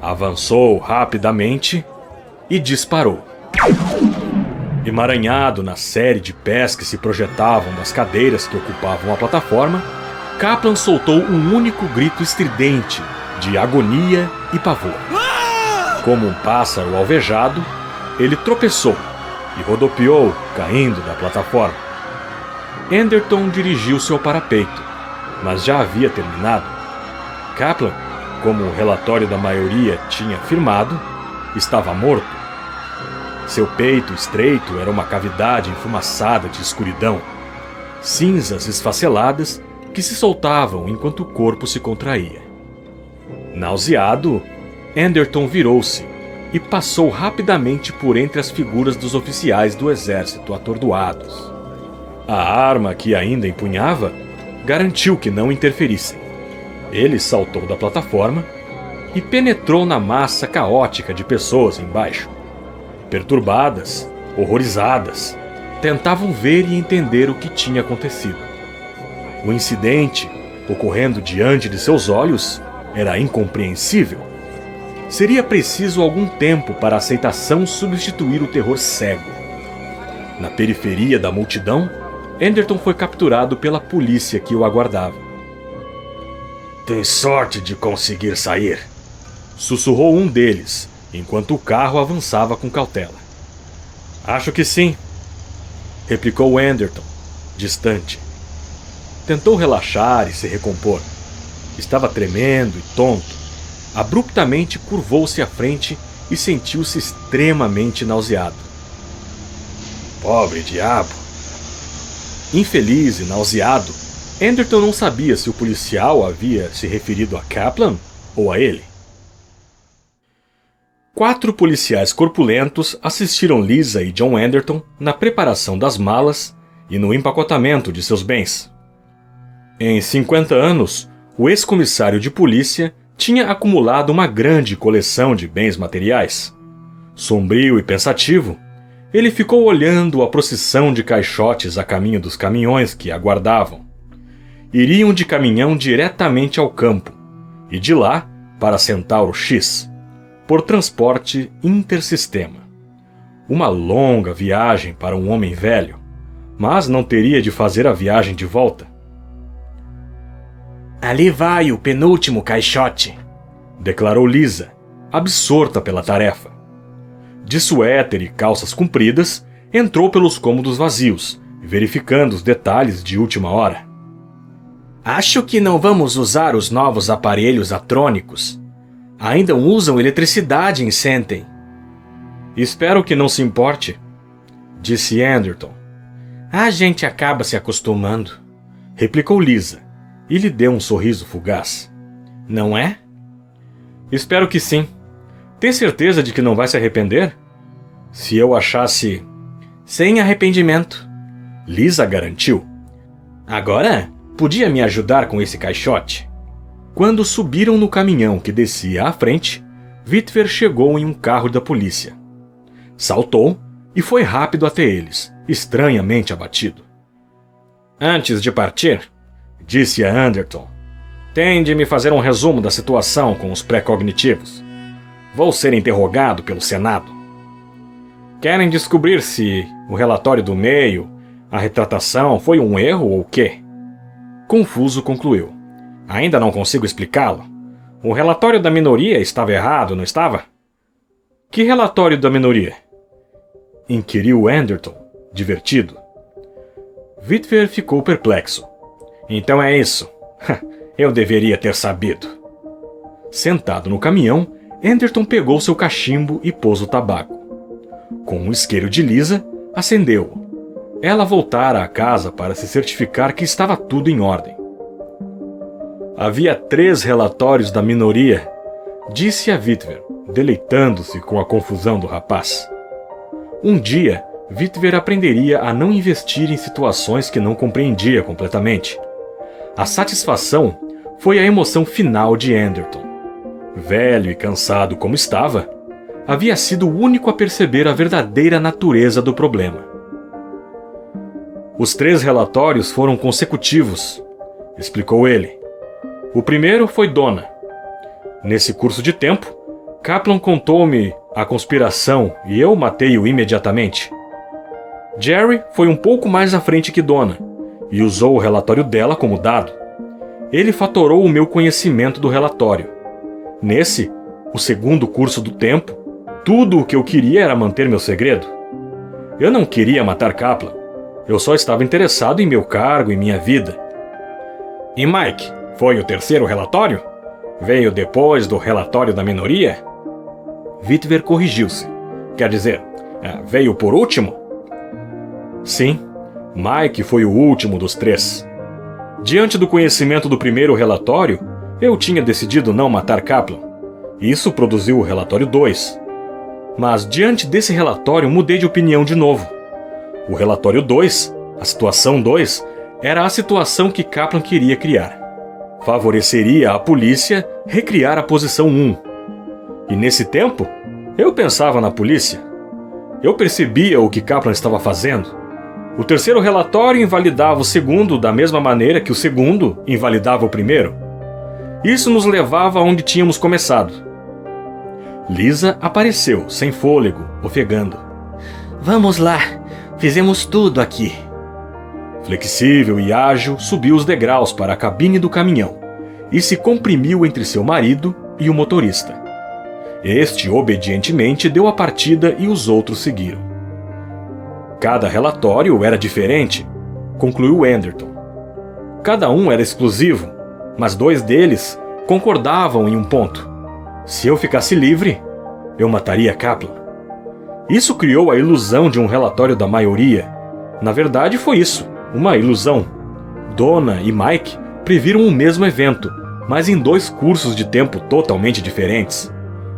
avançou rapidamente e disparou. Emaranhado na série de pés que se projetavam das cadeiras que ocupavam a plataforma, Kaplan soltou um único grito estridente de agonia e pavor. Como um pássaro alvejado, ele tropeçou e rodopiou, caindo da plataforma. Anderton dirigiu-se ao parapeito, mas já havia terminado. Kaplan, como o relatório da maioria tinha afirmado, estava morto. Seu peito estreito era uma cavidade enfumaçada de escuridão, cinzas esfaceladas que se soltavam enquanto o corpo se contraía. Nauseado, Anderton virou-se e passou rapidamente por entre as figuras dos oficiais do exército atordoados. A arma que ainda empunhava garantiu que não interferissem. Ele saltou da plataforma e penetrou na massa caótica de pessoas embaixo. Perturbadas, horrorizadas, tentavam ver e entender o que tinha acontecido. O incidente, ocorrendo diante de seus olhos, era incompreensível. Seria preciso algum tempo para a aceitação substituir o terror cego. Na periferia da multidão, Anderton foi capturado pela polícia que o aguardava. Tem sorte de conseguir sair, sussurrou um deles, enquanto o carro avançava com cautela. Acho que sim, replicou Anderton, distante. Tentou relaxar e se recompor. Estava tremendo e tonto. Abruptamente curvou-se à frente e sentiu-se extremamente nauseado. Pobre diabo! Infeliz e nauseado, Anderton não sabia se o policial havia se referido a Kaplan ou a ele. 4 policiais corpulentos assistiram Lisa e John Anderton na preparação das malas e no empacotamento de seus bens. Em 50 anos, o ex-comissário de polícia tinha acumulado uma grande coleção de bens materiais. Sombrio e pensativo, ele ficou olhando a procissão de caixotes a caminho dos caminhões que aguardavam. Iriam de caminhão diretamente ao campo, e de lá para Centauro X, por transporte intersistema. Uma longa viagem para um homem velho, mas não teria de fazer a viagem de volta. Ali vai o penúltimo caixote, declarou Lisa, absorta pela tarefa. De suéter e calças compridas, entrou pelos cômodos vazios, verificando os detalhes de última hora. Acho que não vamos usar os novos aparelhos atrônicos. Ainda usam eletricidade em Senten. Espero que não se importe, disse Anderton. A gente acaba se acostumando, replicou Lisa, e lhe deu um sorriso fugaz. Não é? Espero que sim. Tem certeza de que não vai se arrepender? Se eu achasse... Sem arrependimento, Lisa garantiu. Agora, podia me ajudar com esse caixote? Quando subiram no caminhão que descia à frente, Witwer chegou em um carro da polícia. Saltou e foi rápido até eles, estranhamente abatido. Antes de partir, disse a Anderton, tem de me fazer um resumo da situação com os pré-cognitivos. Vou ser interrogado pelo Senado. Querem descobrir se o relatório do meio, a retratação, foi um erro ou o quê? Confuso concluiu. Ainda não consigo explicá-lo. O relatório da minoria estava errado, não estava? Que relatório da minoria? Inquiriu Anderton, divertido. Witwer ficou perplexo. Então é isso. Eu deveria ter sabido. Sentado no caminhão, Anderton pegou seu cachimbo e pôs o tabaco. Com um isqueiro de Lisa, acendeu-o. Ela voltara à casa para se certificar que estava tudo em ordem. Havia 3 relatórios da minoria, disse a Witwer, deleitando-se com a confusão do rapaz. Um dia, Witwer aprenderia a não investir em situações que não compreendia completamente. A satisfação foi a emoção final de Anderton. Velho e cansado como estava, havia sido o único a perceber a verdadeira natureza do problema. Os 3 relatórios foram consecutivos, explicou ele. O primeiro foi Donna. Nesse curso de tempo, Kaplan contou-me a conspiração e eu matei-o imediatamente. Jerry foi um pouco mais à frente que Donna e usou o relatório dela como dado. Ele fatorou o meu conhecimento do relatório. Nesse, o segundo curso do tempo, tudo o que eu queria era manter meu segredo. Eu não queria matar Kaplan. Eu só estava interessado em meu cargo e minha vida. E Mike, foi o terceiro relatório? Veio depois do relatório da minoria? Witwer corrigiu-se. Quer dizer, veio por último? Sim, Mike foi o último dos 3. Diante do conhecimento do primeiro relatório, eu tinha decidido não matar Kaplan. Isso produziu o relatório 2. Mas diante desse relatório mudei de opinião de novo. O relatório 2, a situação 2, era a situação que Kaplan queria criar. Favoreceria a polícia recriar a posição 1. E nesse tempo, eu pensava na polícia. Eu percebia o que Kaplan estava fazendo. O terceiro relatório invalidava o segundo da mesma maneira que o segundo invalidava o primeiro. Isso nos levava aonde tínhamos começado. Lisa apareceu, sem fôlego, ofegando. Vamos lá, fizemos tudo aqui. Flexível e ágil, subiu os degraus para a cabine do caminhão e se comprimiu entre seu marido e o motorista. Este obedientemente deu a partida e os outros seguiram. Cada relatório era diferente, concluiu Anderton. Cada um era exclusivo, mas 2 deles concordavam em um ponto. Se eu ficasse livre, eu mataria Kaplan. Isso criou a ilusão de um relatório da maioria. Na verdade, foi isso, uma ilusão. Donna e Mike previram o mesmo evento, mas em 2 cursos de tempo totalmente diferentes,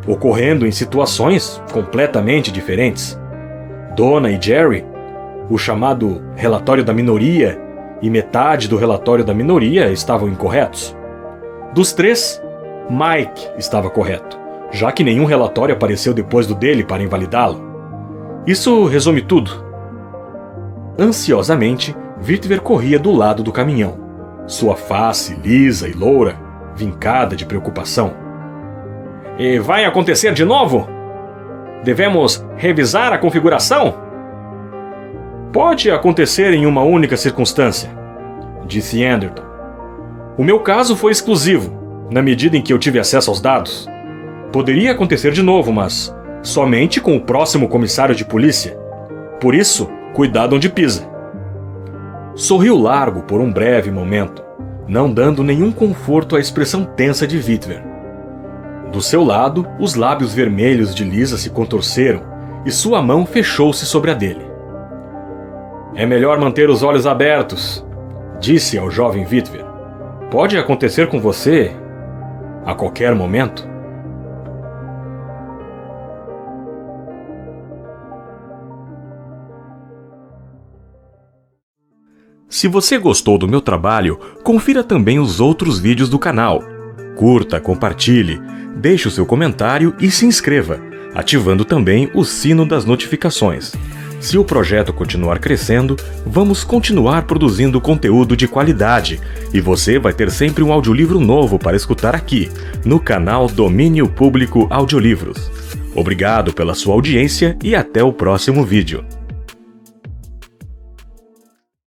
ocorrendo em situações completamente diferentes. Donna e Jerry, o chamado relatório da minoria e metade do relatório da minoria estavam incorretos. Dos 3, Mike estava correto, já que nenhum relatório apareceu depois do dele para invalidá-lo. Isso resume tudo. Ansiosamente, Witwer corria do lado do caminhão, sua face lisa e loura, vincada de preocupação. E vai acontecer de novo? Devemos revisar a configuração? Pode acontecer em uma única circunstância, disse Anderton. O meu caso foi exclusivo, na medida em que eu tive acesso aos dados. Poderia acontecer de novo, mas somente com o próximo comissário de polícia. Por isso, cuidado onde pisa. Sorriu largo por um breve momento, não dando nenhum conforto à expressão tensa de Witwer. Do seu lado, os lábios vermelhos de Lisa se contorceram e sua mão fechou-se sobre a dele. É melhor manter os olhos abertos, disse ao jovem Witwer. Pode acontecer com você a qualquer momento. Se você gostou do meu trabalho, confira também os outros vídeos do canal. Curta, compartilhe, deixe o seu comentário e se inscreva, ativando também o sino das notificações. Se o projeto continuar crescendo, vamos continuar produzindo conteúdo de qualidade e você vai ter sempre um audiolivro novo para escutar aqui, no canal Domínio Público Audiolivros. Obrigado pela sua audiência e até o próximo vídeo.